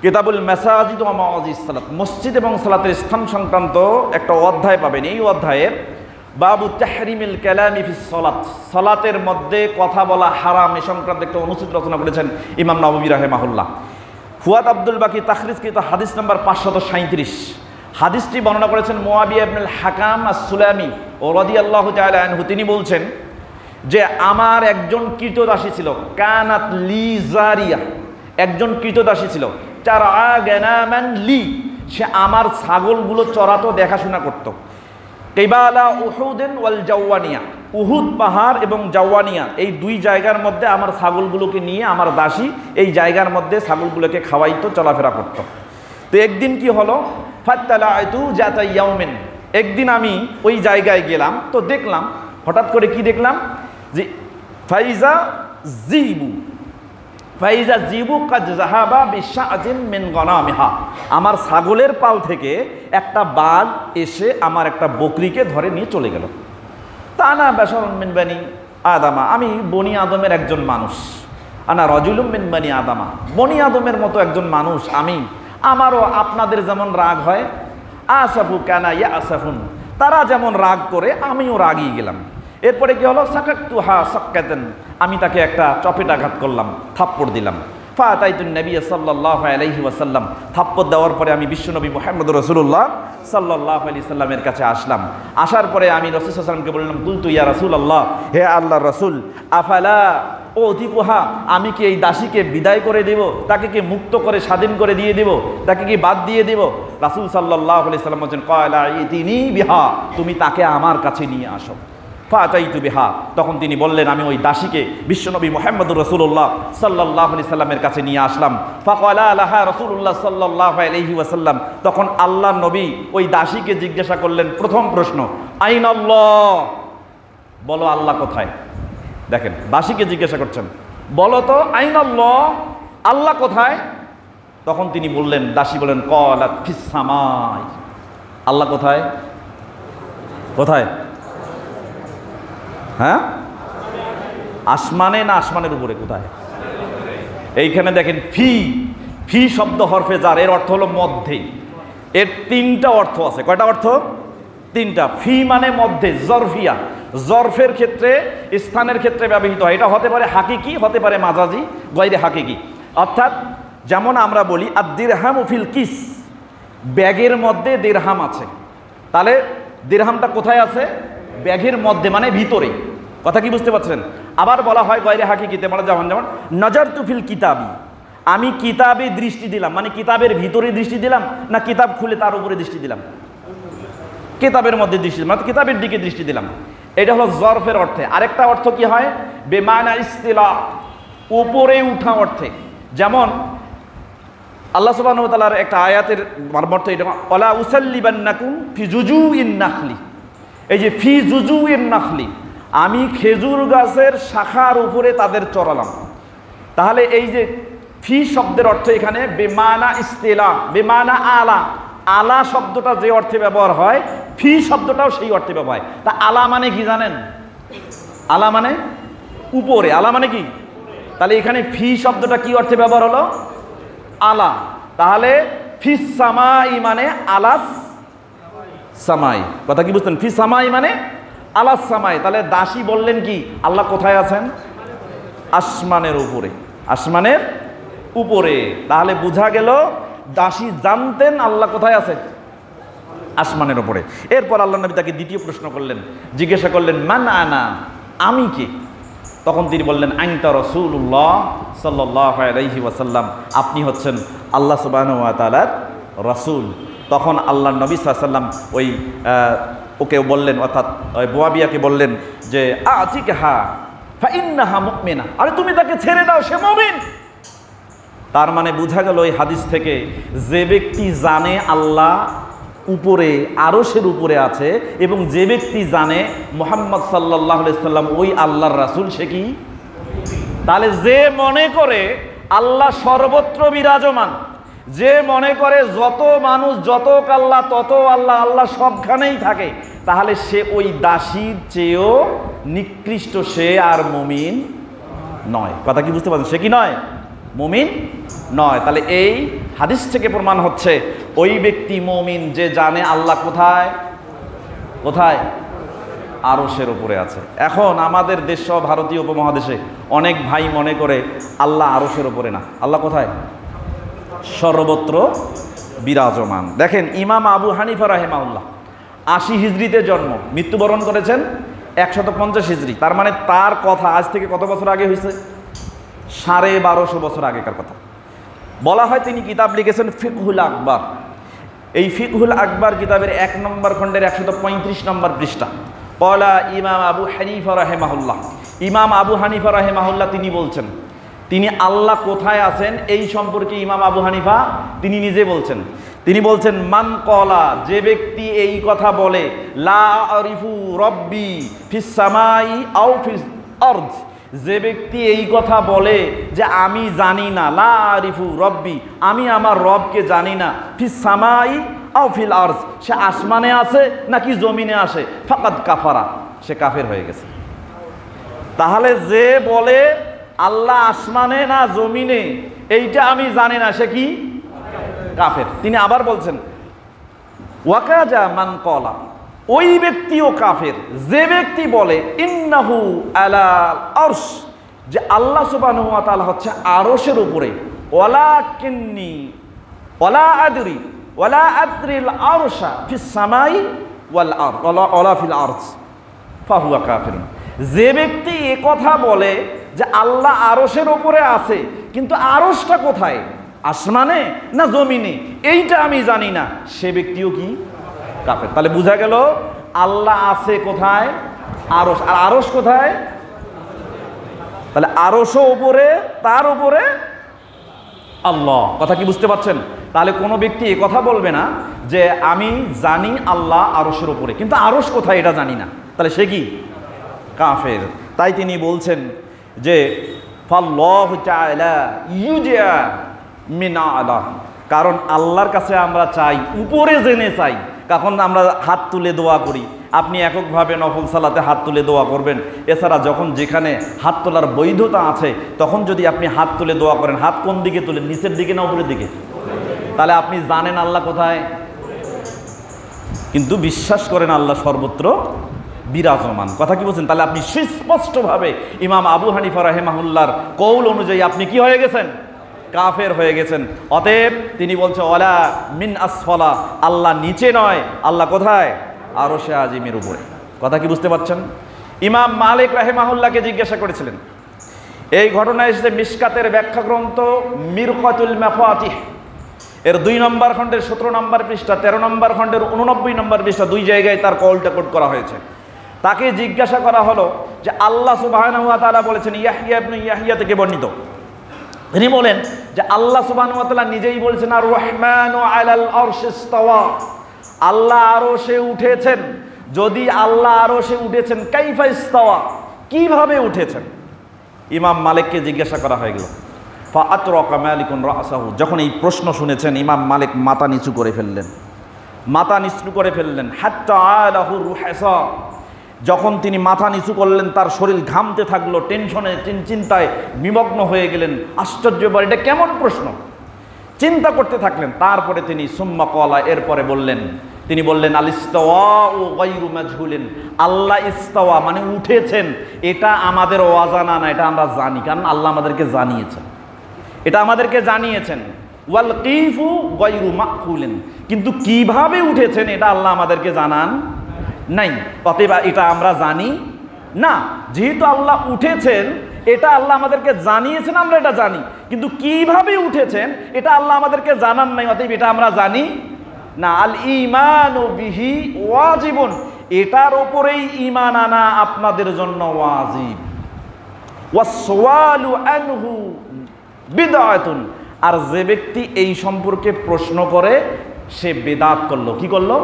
কিতাবুল মাসাজিদ ওয়া মাওয়াজিস সালাত, মসজিদ এবং সালাতের স্থান সংক্রান্ত একটা অধ্যায় পাবেন। এই অধ্যায়ে বাবু তাহরিমিল কালামি ফিস সালাত, সালাতের মধ্যে কথা বলা হারাম এ সংক্রান্ত একটা অনুচ্ছেদ রচনা করেছেন ইমাম নববী রাহিমাহুল্লাহ। ফুয়াদ আব্দুল বাকি তাখরিজকৃত হাদিস নাম্বার 537। হাদিসটি বর্ণনা করেছেন মুআবিয়া ইবনুল হাকাম আস-সুলামি রাদিয়াল্লাহু তাআলা আনহু। তিনি বলছেন যে আমার একজন কৃতদাসী ছিল, কানাত লি জারিয়া, একজন কৃতদাসী ছিল, চারা গানামান লি, সে আমার ছাগলগুলো চরাতো, দেখাশোনা করত। কিবালা উহুদিন ওয়াল জাওয়ানিয়া, উহুদ পাহাড় এবং জাওয়ানিয়া এই 2 জায়গার মধ্যে আমার ছাগলগুলোকে নিয়ে আমার দাসী এই জায়গার মধ্যে ছাগলগুলোকে খাওয়াইতো, চলাফেরা করত। তো একদিন কি হলো, ফাত্তালাআতু জাতা ইয়াউমিন, একদিন আমি ওই জায়গায় গেলাম, তো দেখলাম, হঠাৎ করে কি দেখলাম যে ফাইজা জিবু কাদ যাহাবা বিশাআতিন মিন গনামিহা, আমার ছাগলের পাল থেকে একটা বাঘ এসে আমার একটা বকরিকে ধরে নিয়ে চলে গেল। তানা বাশারুন মিন বানি আদামা, আমি বনি আদমের একজন মানুষ, আনা রাজুলুম মিন বানি আদামা, বনি আদমের মতো একজন মানুষ আমি, আমারও আপনাদের যেমন রাগ হয়, আসাফু কানা ইয়া আসাফুন, তারা যেমন রাগ করে আমিও রাগিয়ে গেলাম। এরপরে কি হলো, সাকাতুহা সাক্কাতান, আমি তাকে একটা চপেটাঘাত করলাম, থাপ্পড় দিলাম। ফাতাইতুন নবী সাল্লাল্লাহু আলাইহি ওয়াসাল্লাম, থাপ্পড় দেওয়ার পরে আমি বিশ্বনবী মুহাম্মদুর রাসূলুল্লাহ সাল্লাল্লাহু আলাইহি সাল্লামের কাছে আসলাম। আসার পরে আমি রাসূল সাল্লাল্লাহু আলাইহি ওয়াসাল্লামকে বললাম, কুলতু ইয়া রাসূলুল্লাহ, হে আল্লাহর রাসূল, আফালা ওতিকুহা, আমি কি এই দাসীকে বিদায় করে দেব, তাকে কি মুক্ত করে স্বাধীন করে দিয়ে দেব, তাকে কি বাদ দিয়ে দেব? রাসূল সাল্লাল্লাহু আলাইহি সাল্লাম বলেন, ক্বালা ইতিনি বিহা, তুমি তাকে আমার কাছে নিয়ে আসো। ফাতাইতু বিহা, তখন তিনি বললেন, আমি ওই দাসীকে বিশ্বনবী মুহাম্মদুর রাসূলুল্লাহ সাল্লাল্লাহু আলাইহি সাল্লামের কাছে নিয়ে আসলাম। ফাকালা লাহা রাসূলুল্লাহ সাল্লাল্লাহু আলাইহি ওয়াসাল্লাম, তখন আল্লাহর নবী ওই দাসীকে জিজ্ঞাসা করলেন, প্রথম প্রশ্ন, আইনাল্লাহ, বলো আল্লাহ কোথায়? দেখেন, দাসীকে জিজ্ঞাসা করছেন, বলো তো আইনাল্লাহ, আল্লাহ কোথায়? তখন তিনি বললেন, দাসী বলেন, ক্বালাত ফিস সামাই, আল্লাহ কোথায়? কোথায়? হ্যাঁ, আসমানে না আসমানের উপরে? কোথায়? এইখানে দেখেন, ফি, ফি শব্দ হরফে জার, এর অর্থ হলো মধ্যে। এর তিনটা অর্থ আছে। কয়টা অর্থ? তিনটা। ফি মানে মধ্যে, জরফিয়া, জরফের ক্ষেত্রে, স্থানের ক্ষেত্রে ব্যবহৃত হয়। এটা হতে পারে হাকিকি, হতে পারে মাজাজি, গায়রে হাকিকি। অর্থাৎ যেমন আমরা বলি আদ-দিরহামু ফিল কিস, ব্যাগের মধ্যে দিরহাম আছে, তাহলে দিরহামটা কোথায় আছে? ব্যাগের মধ্যে, মানে ভিতরে। কথা কি বুঝতে পারছেন? আবার বলা হয় গায়রে হাকিকিতে, মানে যেমন নজরতু ফিল কিতাবি, আমি কিতাবে দৃষ্টি দিলাম, মানে কিতাবের ভিতরে দৃষ্টি দিলাম, না কিতাব খুলে তার উপরে দৃষ্টি দিলাম? কিতাবের মধ্যে দৃষ্টি দিলাম, মানে কিতাবের দিকে দৃষ্টি দিলাম। এটা হলো জরফের অর্থে। আরেকটা অর্থ কি হয়? বেমানা ইস্তিলা, উপরে উঠা অর্থে। যেমন আল্লাহ সুবহানাহু ওয়া তাআলার একটা আয়াতের মর্মর্থ এটা, ওয়ালা উসাল্লিবান্নাকুম ফি জুজুইন নাখলি, এই যে ফি জুজুইন নাখলি, আমি খেজুর গাছের শাখার উপরে তাদের চড়ালাম। তাহলে এই যে ফি শব্দের অর্থ এখানে বেমানা ইস্তিলা, বেমানা আলা, আলা শব্দটা যে অর্থে ব্যবহার হয়, ফি শব্দটাও সেই অর্থে ব্যবহার হয়। তা আলা মানে কি জানেন? আলা মানে উপরে, আলা মানে কি? তাহলে এখানে ফি শব্দটা কি অর্থে ব্যবহার হলো? আলা। তাহলে ফিস সামাই মানে আলাস সামাই। কথা কি বুঝতেন? ফি সামাই মানে আলাস সামাই। তাহলে দাসী বললেন কি, আল্লাহ কোথায় আছেন? আসমানের উপরে, আসমানের উপরে। তাহলে বোঝা গেল দাসী জানতেন আল্লাহ কোথায় আছে? আসমানের উপরে। এরপর আল্লাহ নবী তাকে দ্বিতীয় প্রশ্ন করলেন, জিজ্ঞাসা করলেন, মান আনা, আমি কে? তখন তিনি বললেন, আনতা রাসূলুল্লাহ সাল্লাল্লাহু আলাইহি ওয়াসাল্লাম, আপনি হচ্ছেন আল্লাহ সুবহানাহু ওয়া তাআলার রাসূল। তখন আল্লাহ নবী সাল্লাল্লাহু আলাইহি ওয়াসাল্লাম ওই ওকে বললেন, অর্থাৎ বুয়াবিয়াকে বললেন যে আতিকহা ফাইন্নাহা মুমিনা, আরে তুমি তাকে ছেড়ে দাও, সে মুমিন। তার মানে বোঝা গেল এই হাদিস থেকে, যে ব্যক্তি জানে আল্লাহ উপরে, আরশের উপরে আছে, এবং যে ব্যক্তি জানে মুহাম্মদ সাল্লাল্লাহু আলাইহি সাল্লাম ওই আল্লাহর রাসূল, সে কি? তাহলে যে মনে করে আল্লাহ সর্বত্র বিরাজমান, যে মনে করে যত মানুষ যত আল্লাহ তত আল্লাহ, আল্লাহ সবখানেই থাকে, তাহলে সে ওই দাসীর চেয়েও নিকৃষ্ট, সে আর মুমিন নয়। কথা কি বুঝতে পারছেন? সে কি নয়? মুমিন নয়। তাহলে এই হাদিস থেকে প্রমাণ হচ্ছে ওই ব্যক্তি মুমিন যে জানে আল্লাহ কোথায়? কোথায়? আরশের উপরে আছে। এখন আমাদের দেশ সহ ভারতীয় উপমহাদেশে অনেক ভাই মনে করে আল্লাহ আরশের উপরে না, আল্লাহ কোথায়? সর্বত্র বিরাজমান। দেখেন, ইমাম আবু হানিফা রাহিমাহুল্লাহ 80 হিজরিতে জন্ম, মৃত্যুবরণ করেছেন 150 হিজরি। তার মানে তার কথা আজ থেকে কত বছর আগে হয়েছে? 1250 বছর আগেকার কথা। বলা হয় তিনি কিতাব লিখেছেন ফিকহুল আকবর। এই ফিকহুল আকবর কিতাবের 1 নম্বর খণ্ডের 135 নম্বর পৃষ্ঠা, কলা ইমাম আবু হানিফা রাহিমাহুল্লাহ, ইমাম আবু হানিফা রাহিমাহুল্লাহ তিনি বলছেন, তিনি আল্লাহ কোথায় আছেন এই সম্পর্কে ইমাম আবু হানিফা তিনি নিজে বলছেন। তিনি বলছেন, মান কলা, যে ব্যক্তি এই কথা বলে, লা আরিফু রব্বি ফিস সামাই আও ফিস আরদ, যে ব্যক্তি এই কথা বলে যে আমি জানি না, লা আরিফু রব্বি, আমি আমার রবকে জানি না, ফিস সামাই আও ফিল আরজ, সে আসমানে আছে নাকি জমিনে আসে, ফাকাদ কাফারা, সে কাফের হয়ে গেছে। তাহলে যে বলে আল্লাহ আসমানে না জমিনে, এইটা আমি জানি না, সে কি? কাফের। তিনি আবার বলছেন, ওয়াকাজা মান কলা, ওই ব্যক্তিও কাফের যে ব্যক্তি বলে ইন্নাহু আলাল আরশ, যে আল্লাহ সুবহানাহু ওয়া তাআলা হচ্ছে আরশের উপরে, ওয়ালাকিন্নি ওয়ালা আদরি ওয়ালা আদরিল আরশা ফিস সামাই ওয়াল আরদ ওয়ালা ফিল আরদ ফাহুয়া কাফিরুন। যে ব্যক্তি এ কথা বলে যে আল্লাহ আরশের উপরে আছে, কিন্তু আরশটা কোথায়, আসমানে না জমিনে, এইটা আমি জানি না, সে ব্যক্তিও কি কাফের। তাহলে বোঝা গেল আল্লাহ আছে কোথায়, আরশ, আর আরশ কোথায়, তাহলে আরশও উপরে, তার উপরে আল্লাহ। কথা কি বুঝতে পারছেন? তাহলে কোনো ব্যক্তি এ কথা বলবে না যে আমি জানি আল্লাহ আরশের উপরে, কিন্তু আরশ কোথায় এটা জানি না, তাহলে সে কি কাফের। তাই তিনি বলছেন যে ফাল্লাহু তাআলা ইউজা মিন আলা, কারণ আল্লাহর কাছে আমরা চাই, উপরে জেনে চাই। কখন আমরা হাত তুলে দোয়া করি, আপনি এককভাবে নফল সালাতে হাত তুলে দোয়া করবেন, এছাড়া যখন যেখানে হাত তোলার বৈধতা আছে তখন যদি আপনি হাত তুলে দোয়া করেন, হাত কোন দিকে তুলেন, নিচের দিকে না উপরের দিকে? তাহলে আপনি জানেন আল্লাহ কোথায়, কিন্তু বিশ্বাস করেন আল্লাহ সর্বত্র বিরাজমান। কথা কি বলছেন? তাহলে আপনি সুস্পষ্টভাবে ইমাম আবু হানিফা রাহিমাহুল্লাহর কৌল অনুযায়ী আপনি কি হয়ে গেছেন, কাফের হয়ে গেছেন। অতএব তিনি বলছে ওয়ালা মিন আসফলা, আল্লাহ নিচে নয়, আল্লাহ কোথায়, আরশে আজিমের উপরে। কথা কি বুঝতে পারছেন? ইমাম মালিক রাহিমাহুল্লাহকে জিজ্ঞাসা করেছিলেন, এই ঘটনা এসেছে মিশকাতের ব্যাখ্যা গ্রন্থ মিরকাতুল মাফাতিহ এর 2 নম্বর খণ্ডের 17 নম্বর পৃষ্ঠা, 13 নম্বর খণ্ডের 89 নম্বর পৃষ্ঠা, 2 জায়গায় তার কওলটা কোট করা হয়েছে। তাকে জিজ্ঞাসা করা হলো যে আল্লাহ সুবহানাহু ওয়া তাআলা বলেছেন, ইয়াহইয়া ইবনে ইয়াহইয়া থেকে বর্ণিত, তিনি বলেন যে আল্লাহ সুবহানাহু ওয়া তাআলা নিজেই বলেছেন আর রহমানু আলাল আরশি ইস্তাওয়া, আল্লাহ আরশে উঠেছেন। যদি আল্লাহ আরশে উঠেছেন, কাইফা ইস্তাওয়া, কিভাবে উঠেছেন? ইমাম মালিককে জিজ্ঞাসা করা হয়ে গেল। ফাআতরাকা মালিকুন রাসাহু, যখন এই প্রশ্ন শুনেছেন ইমাম মালিক মাথা নিচু করে ফেললেন, মাথা নিচু করে ফেললেন। হাত্তা আলাহু রুহাসা, যখন তিনি মাথা নিচু করলেন তার শরীর ঘামতে থাকলো, টেনশনে চিন্তায় বিমগ্ন হয়ে গেলেন। আশ্চর্য, এটা কেমন প্রশ্ন, চিন্তা করতে থাকলেন। তারপরে তিনি সুম্মা ক্বালা, এরপরে বললেন, তিনি বললেন আল ইস্তাওয়াউ গায়রু মাজহুলিন, আল্লাহ ইস্তাওয়া মানে উঠেছেন, এটা আমাদের অজানা না, এটা আমরা জানি, কারণ আল্লাহ আমাদেরকে জানিয়েছেন, এটা আমাদেরকে জানিয়েছেন। ওয়াল কাইফু গায়রু মাকুলিন, কিন্তু কিভাবে উঠেছেন এটা আল্লাহ আমাদেরকে জানান নাই, অতএব এটা আমরা জানি না। যেহেতু আল্লাহ উঠেছেন, এটা আল্লাহ আমাদেরকে জানিয়েছেন, আমরা এটা জানি, কিন্তু কিভাবে উঠেছেন এটা আল্লাহ আমাদেরকে জানান নাই, অতএব এটা আমরা জানি না। আল ঈমানু বিহি ওয়াজিবুন, এটার উপরেই ঈমান আনা আপনাদের জন্য ওয়াজিব। ওয়াস সুআলু আনহু বিদআতুন, আর যে ব্যক্তি এই সম্পর্কে প্রশ্ন করে সে বিদআত করলো। কি করলো?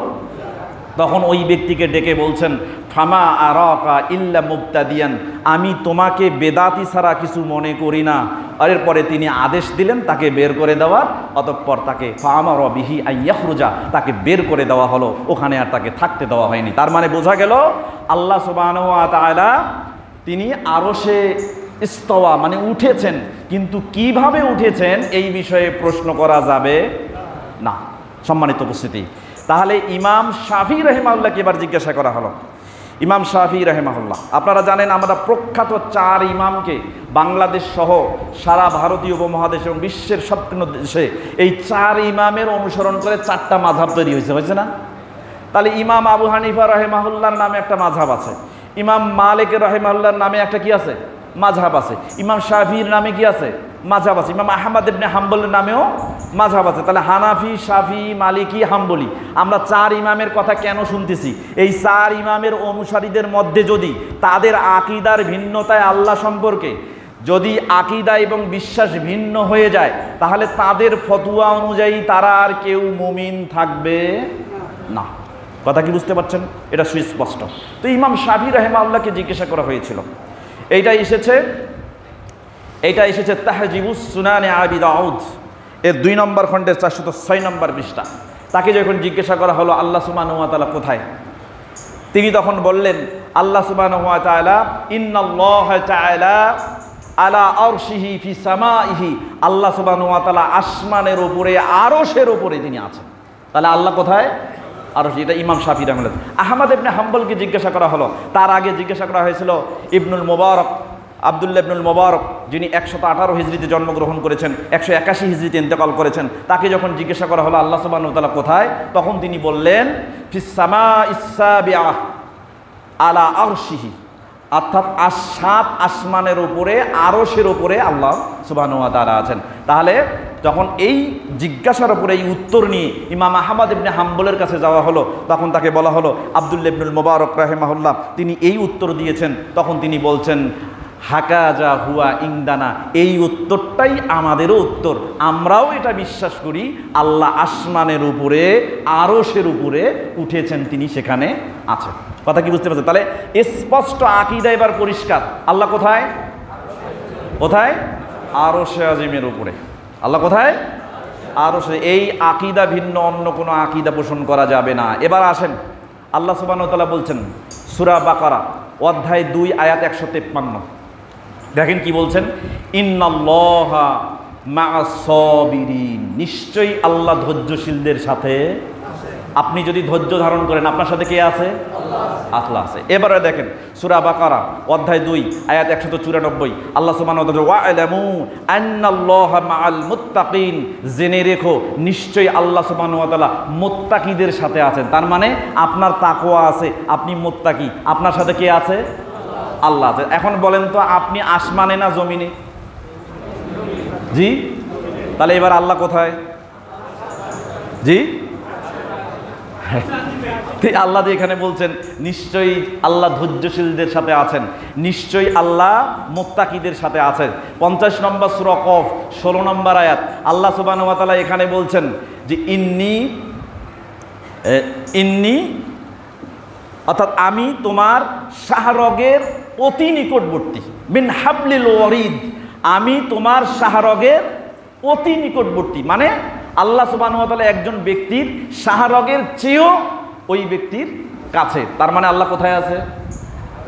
তখন ওই ব্যক্তিকে ডেকে বলছেন ফামা আরাকা ইল্লা মুবতাদিয়ান, আমি তোমাকে বেদাতি ছাড়া কিছু মনে করি না। আর এরপরে তিনি আদেশ দিলেন তাকে বের করে দেওয়ার, অতঃপর তাকে ফামারা বিহি আইয়াখরুজা, তাকে বের করে দেওয়া হলো, ওখানে আর তাকে থাকতে দেওয়া হয়নি। তার মানে বোঝা গেল আল্লাহ সুবহানাহু ওয়া তাআলা তিনি আরশে ইস্তাওয়া মানে উঠেছেন, কিন্তু কিভাবে উঠেছেন এই বিষয়ে প্রশ্ন করা যাবে না। সম্মানিত উপস্থিতি, তাহলে ইমাম শাফিঈ রাহিমাহুল্লাহকে এবার জিজ্ঞাসা করা হলো। ইমাম শাফিঈ রাহিমাহুল্লাহ, আপনারা জানেন আমরা প্রখ্যাত 4 ইমামকে বাংলাদেশ সহ সারা ভারতীয় উপমহাদেশ এবং বিশ্বের সবকটি দেশে এই 4 ইমামের অনুসরণ করে 4টা মাযহাব তৈরি হয়েছে না? তাহলে ইমাম আবু হানিফা রাহিমাহুল্লাহর নামে একটা মাযহাব আছে, ইমাম মালিক রাহিমাহুল্লাহর নামে একটা কি আছে, মাযহাব আছে, ইমাম শাফিঈর নামে কি আছে, মাযহাব আছে, ইমাম আহমদ ইবনে হাম্বলের নামেও মাযহাব আছে। তাহলে হানাফি, শাফিঈ, মালিকি, হাম্বলি, আমরা 4 ইমামের কথা কেন শুনতেছি? এই 4 ইমামের অনুসারীদের মধ্যে যদি তাদের আকীদার ভিন্নতায় আল্লাহ সম্পর্কে যদি আকীদা এবং বিশ্বাস ভিন্ন হয়ে যায়, তাহলে তাদের ফতোয়া অনুযায়ী তারা আর কেউ মুমিন থাকবে না। কথা কি বুঝতে পারছেন? এটা সুস্পষ্ট। তো ইমাম শাফিঈ রাহিমাহুল্লাহকে জিজ্ঞাসা করা হয়েছিল, এইটা এসেছে তাহজিবুস সুনানে আবি দাউদ এর 2 নম্বর খণ্ডের 406 নম্বর পৃষ্ঠা। তাকে যখন জিজ্ঞাসা করা হলো আল্লাহ সুবহানাহু ওয়া তাআলা কোথায়, তিনি তখন বললেন আল্লাহ সুবহানাহু ওয়া তাআলা ইন্নাল্লাহা তাআলা আলা আরশিহি ফি সামাইহি, আল্লাহ সুবহানাহু ওয়া তাআলা আসমানের উপরে আরশের উপরে তিনি আছেন। তাহলে আল্লাহ কোথায়? আরশ। এটা ইমাম শাফিঈ রাহিমাহুল্লাহ। আহমদ ইবনে হাম্বলকে জিজ্ঞাসা করা হলো, তার আগে জিজ্ঞাসা করা হয়েছিল ইবনুল মুবারক আব্দুল্লাহ ইবনুল মুবারক, যিনি 118 হিজরিতে জন্মগ্রহণ করেছেন, 181 হিজরিতে ইন্তেকাল করেছেন, তাকে যখন জিজ্ঞাসা করা হলো আল্লাহ সুবহানাহু ওয়া তাআলা কোথায়, তখন তিনি বললেন ফিস সামাইস সাবিআহ আলা আরশিহি, অর্থাৎ 7 আসমানের উপরে, আরশের উপরে আল্লাহ সুবহানাহু ওয়া তাআলা আছেন। তাহলে যখন এই জিজ্ঞাসার উপরে এই উত্তর নিয়ে ইমাম আহমদ ইবনে হাম্বলের কাছে যাওয়া হলো, তখন তাকে বলা হলো আব্দুল্লাহ ইবনুল মুবারক রাহিমাহুল্লাহ তিনি এই উত্তর দিয়েছেন। তখন তিনি বলছেন হাকাজা হুয়া ইংদানা, এই উত্তরটাই আমাদেরও উত্তর, আমরাও এটা বিশ্বাস করি আল্লাহ আসমানের উপরে, আরশের উপরে উঠেছেন, তিনি সেখানে আছেন। কথা কি বুঝতে পারছেন? তাহলে স্পষ্ট আকীদা এবার পরিষ্কার। আল্লাহ কোথায়? কোথায়? আরশে আজিমের উপরে। আল্লাহ কোথায়? আরশে। এই আকীদা ভিন্ন অন্য কোনো আকীদা পোষণ করা যাবে না। এবার আসেন, আল্লাহ সুবহানাহু ওয়া তাআলা বলছেন সূরা বাকারা অধ্যায় 2 আয়াত 153, দেখেন কি বলছেন, ইন্নাল্লাহা মা'আস সাবিরিন, নিশ্চয়ই আল্লাহ ধৈর্যশীলদের সাথে। আপনি যদি ধৈর্য ধারণ করেন, আপনার সাথে কে আছে? আল্লাহ আছে। এবারে দেখেন সূরা বাকারা অধ্যায় 2 আয়াত 194, আল্লাহ সুবহানাহু ওয়া তাআলা ওয়া'লামু আন্নাল্লাহা মা'আল মুত্তাকিন, জেনে রেখো নিশ্চয়ই আল্লাহ সুবহানাহু ওয়া তাআলা মুত্তাকিদের সাথে আছেন। তার মানে আপনার তাকওয়া আছে, আপনি মুত্তাকি, আপনার সাথে কে আছে? আল্লাহ আছে। এখন বলেন তো আপনি আসমানে না জমিনে? জি, তাহলে এবার আল্লাহ কোথায়? জি, আল্লাহ যে এখানে বলছেন নিশ্চয়ই আল্লাহ ধৈর্যশীলদের সাথে আছেন, নিশ্চয়ই আল্লাহ মুত্তাকিদের সাথে আছেন। 50 নম্বর সূরা কফ 16 নম্বর আয়াত, আল্লাহ সুবহানাহু ওয়া তাআলা এখানে বলছেন যে ইন্নি অর্থাৎ আমি তোমার শাহরগের অতি নিকটবর্তী, মিন হাবলিল ওয়ারিদ, আমি তোমার শাহরগের অতি নিকটবর্তী। মানে আল্লাহ সুবহানাহু ওয়া তাআলা একজন ব্যক্তির শাহরগের চেয়েও ওই ব্যক্তির কাছে। তার মানে আল্লাহ কোথায় আছে?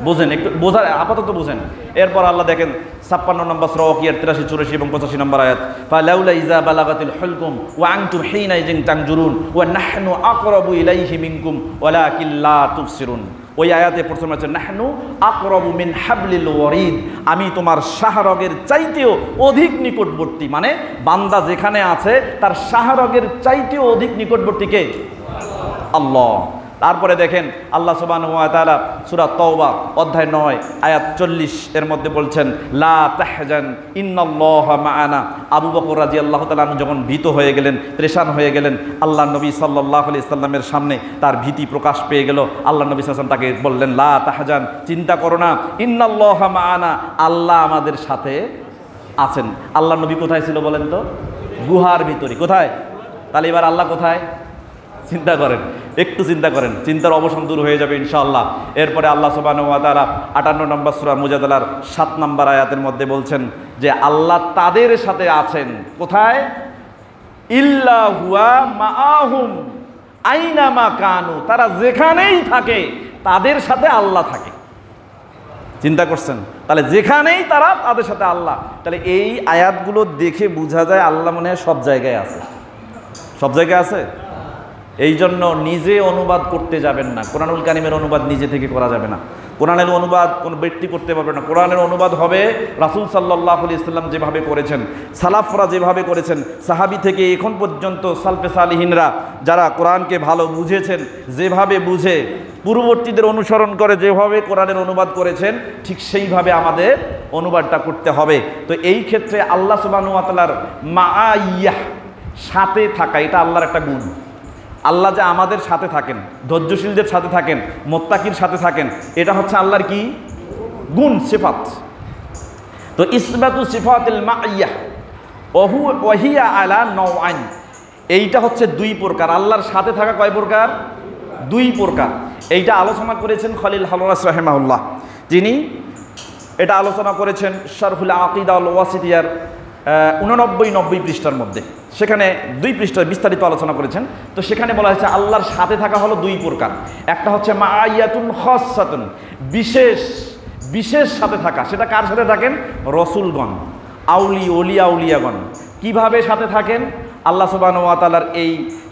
বোঝেন, একটু বোঝা, আপাতত বোঝেন। এরপর আল্লাহ দেখেন 56 নম্বর সূরা ওয়াকিয়ার 83, 84 এবং 85 নম্বর আয়াত, ফালাউলা ইযা বালাগাতিল হুলকুম ওয়া আনতুম হিনাইযিন তানজুরুন ওয়া নাহনু আকরাবু ইলাইহি মিনকুম ওয়ালাকিন লা তুবসিরুন। ওই আয়াতে প্রথমে আছে নাহনু আকরাবু মিন হাবলিল ওয়ারিদ, আমি তোমার শাহরগের চাইতেও অধিক নিকটবর্তী। মানে বান্দা যেখানে আছে তার শাহরগের চাইতেও অধিক নিকটবর্তী কে? আল্লাহ। তারপরে দেখেন আল্লাহ সুবহানাহু ওয়া তাআলা সূরা তাওবা অধ্যায় 9 আয়াত 40 এর মধ্যে বলছেন লা তাহজান ইন্নাল্লাহা মা'ানা। আবু বকর রাদিয়াল্লাহু তাআলা যখন ভীত হয়ে গেলেন, পেরেশান হয়ে গেলেন, আল্লাহ নবী সাল্লাল্লাহু আলাইহি সাল্লামের সামনে তার ভীতি প্রকাশ পেয়ে গেল। আল্লাহ নবী সাল্লাল্লাহু আলাইহি তাকে বললেন লা তাহজান, চিন্তা করো না, ইন্নাল্লাহা মা'ানা, আল্লাহ আমাদের সাথে আছেন। আল্লাহ নবী কোথায় ছিল বলেন তো? গুহার ভিতরে। কোথায়? তাহলে এবার আল্লাহ কোথায়? চিন্তা করেন, একটু চিন্তা করেন, চিন্তার অবসান দূর হয়ে যাবে ইনশাআল্লাহ। এরপরে আল্লাহ সুবহানাহু ওয়া তাআলা 58 নম্বর সূরা মুজাদালার 7 নম্বর আয়াতের মধ্যে বলছেন যে আল্লাহ তাদের সাথে আছেন। কোথায়? ইল্লা হুয়া মাআহুম আইনামা কানু, তারা যেখানেই থাকে তাদের সাথে আল্লাহ থাকে। চিন্তা করছেন? তাহলে যেখানেই তারা, তাদের সাথে আল্লাহ। তাহলে এই আয়াতগুলো দেখে বোঝা যায় আল্লাহ মনে হয় সব জায়গায় আছে। সব জায়গায় আছে। এই জন্য নিজে অনুবাদ করতে যাবেন না। কোরআনুল কারীমের অনুবাদ নিজে থেকে করা যাবে না। কোরআনের অনুবাদ কোনো ব্যক্তি করতে পারবে না। কোরআনের অনুবাদ হবে রাসূল সাল্লাল্লাহু আলাইহি ওয়াসাল্লাম যেভাবে করেছেন, সালাফরা যেভাবে করেছেন, সাহাবী থেকে এখন পর্যন্ত সালফে সালিহিনরা যারা কোরআনকে ভালো বুঝেছেন, যেভাবে বুঝে পূর্ববর্তীদের অনুসরণ করে যেভাবে কোরআনের অনুবাদ করেছেন, ঠিক সেইভাবে আমাদের অনুবাদটা করতে হবে। তো এই ক্ষেত্রে আল্লাহ সুবহানাহু ওয়া তাআলার মাআইয়াহ, সাথে থাকা, এটা আল্লাহর একটা গুণ। আল্লাহ যে আমাদের সাথে থাকেন, ধৈর্যশীলদের সাথে থাকেন, মুত্তাকির সাথে থাকেন, এটা হচ্ছে আল্লাহর কি গুণ, সিফাত। তো ইসবাতু সিফাতিল মাইয়াহ ওয়াহিয়া আলা নওয়াইন, এইটা হচ্ছে 2 প্রকার। আল্লাহর সাথে থাকা কয় প্রকার? 2 প্রকার। এইটা আলোচনা করেছেন খলিল হালওয়াস রাহিমাহুল্লাহ, তিনি এটা আলোচনা করেছেন শারহুল আকিদা আল ওয়াসিতিয়ার 89-90 পৃষ্ঠার মধ্যে। সেখানে 2 পৃষ্ঠায় বিস্তারিত আলোচনা করেছেন। তো সেখানে বলা হয়েছে আল্লাহর সাথে থাকা হলো 2 প্রকার। একটা হচ্ছে মাআইয়াতুন খাসসাতুন, বিশেষ সাথে থাকা। সেটা কার সাথে থাকেন? রসুলগণ, আউলিয়াগণ। কিভাবে সাথে থাকেন? আল্লাহ সুবহানাহু ওয়া তাআলার এই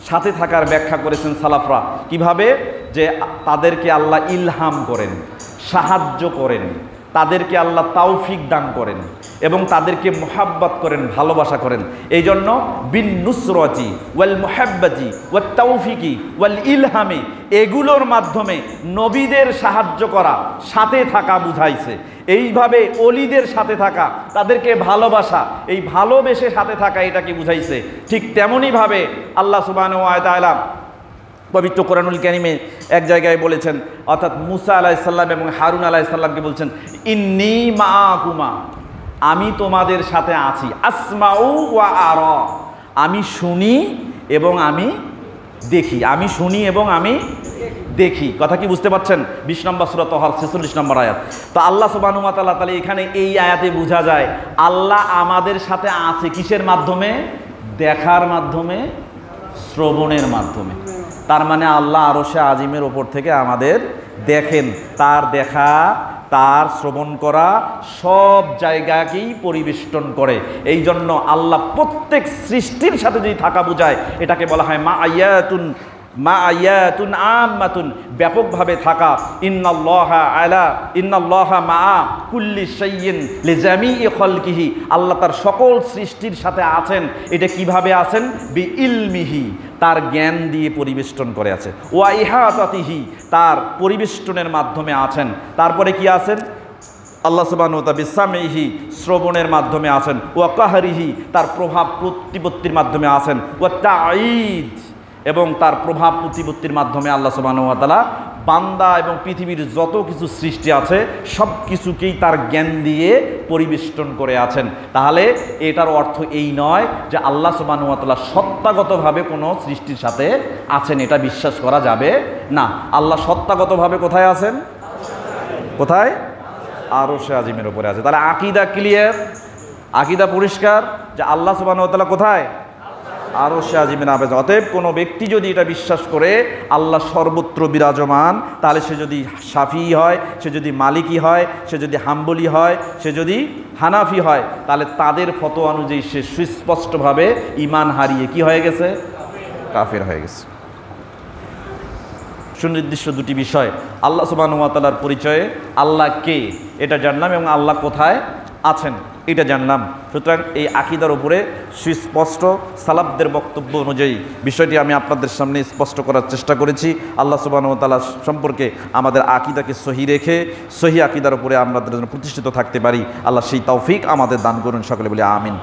সাথে থাকার ব্যাখ্যা করেছেন সালাফরা। কিভাবে? যে তাদেরকে আল্লাহ ইলহাম করেন, সাহায্য করেন, তাদেরকে আল্লাহ তাওফিক দান করেন এবং তাদেরকে মোহাব্বত করেন, ভালোবাসা করেন। এই জন্য বিন নুসরতি ওয়াল মুহাব্বতি ওয়াত তাওফিকি ওয়াল ইলহামি, এগুলোর মাধ্যমে নবীদের সাহায্য করা, সাথে থাকা বুঝাইছে। এইভাবে অলিদের সাথে থাকা, তাদেরকে ভালোবাসা, এই ভালোবেসে সাথে থাকা, এটাকে বুঝাইছে। ঠিক তেমনইভাবে আল্লাহ সুবহানাহু ওয়া তাআলা পবিত্র কোরআনুল কারীমে এক জায়গায় বলেছেন, অর্থাৎ মুসা আলাইহিস সালাম এবং হারুন আলাইহিস সালামকে বলছেন, ইন্নী মাআকুমা, আমি তোমাদের সাথে আছি। আসমাউ ওয়া আরা, আমি শুনি এবং আমি দেখি। আমি শুনি এবং আমি দেখি। কথা কি বুঝতে পারছেন? 20 নম্বর সূরা তাহর 46 নম্বর আয়াত। তো আল্লাহ সুবহানাহু ওয়া তাআলা তাহলে এখানে এই আয়াতে বোঝা যায় আল্লাহ আমাদের সাথে আছে কিসের মাধ্যমে? দেখার মাধ্যমে, শ্রবণের মাধ্যমে। তার মানে আল্লাহ আরশে আজিমের ওপর থেকে আমাদের দেখেন। তার দেখা, তার শ্রবণ করা সব জায়গাকেই পরিবেষ্টন করে। এই জন্য আল্লাহ প্রত্যেক সৃষ্টির সাথে যদি থাকা বোঝায়, এটাকে বলা হয় মা আয়াতুন আম্মাতুন, ব্যাপকভাবে থাকা। ইন্নাল্লাহা মা কুল্লি শাইইন লিজামিই খালকিহি, আল্লাহ তার সকল সৃষ্টির সাথে আছেন। এটা কিভাবে আছেন? বি ইলমিহি, তার জ্ঞান দিয়ে পরিবেষ্টন করে আছে। ওয়া ইহাতাতিহি, তার পরিবেষ্টনের মাধ্যমে আছেন। তারপরে কি আছেন? আল্লাহ সুবহানাহু ওয়া তাআলা বিসামিহি, শ্রবণের মাধ্যমে আছেন। ওয়া কাহরিহি, তার প্রভাব প্রতিপত্তির মাধ্যমে আছেন। ওয়া তাঈদ, এবং তার প্রভাব প্রতিপত্তির মাধ্যমে আল্লাহ সুবহানাহু ওয়া তাআলা বান্দা এবং পৃথিবীর যত কিছু সৃষ্টি আছে সব কিছুকেই তার জ্ঞান দিয়ে পরিবেষ্টন করে আছেন। তাহলে এটার অর্থ এই নয় যে আল্লাহ সুবহানাহু ওয়া তাআলা সত্তাগতভাবে কোনো সৃষ্টির সাথে আছেন, এটা বিশ্বাস করা যাবে না। আল্লাহ সত্তাগতভাবে কোথায় আছেন? কোথায়? আরশে আজিমের উপরে আছে। তাহলে আকীদা ক্লিয়ার, আকীদা পরিষ্কার যে আল্লাহ সুবহানাহু ওয়া তাআলা কোথায়? আরশে আজিমের আবেদ। অতএব কোনো ব্যক্তি যদি এটা বিশ্বাস করে আল্লাহ সর্বত্র বিরাজমান, তাহলে সে যদি শাফি হয়, সে যদি মালিকি হয়, সে যদি হাম্বলি হয়, সে যদি হানাফি হয়, তাহলে তাদের ফতোয়া অনুযায়ী সে সুস্পষ্টভাবে ঈমান হারিয়ে কি হয়ে গেছে? কাফের হয়ে গেছে। সুনির্দিষ্ট দুটি বিষয়, আল্লাহ সুবহানাহু ওয়া তাআলার পরিচয়ে, আল্লাহ কে এটা জানলাম এবং আল্লাহ কোথায় আছেন এটা জানলাম। সুতরাং এই আকীদার উপরে সুস্পষ্ট সালাফদের বক্তব্য অনুযায়ী বিষয়টি আমি আপনাদের সামনে স্পষ্ট করার চেষ্টা করেছি। আল্লাহ সুবহানাহু ওয়া তাআলা সম্পর্কে আমাদের আকীদাকে সহি রেখে সহি আকীদার উপরে আমরা যেন প্রতিষ্ঠিত থাকতে পারি, আল্লাহ সেই তৌফিক আমাদের দান করুন। সকলে বলি আমিন।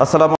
আসসালামু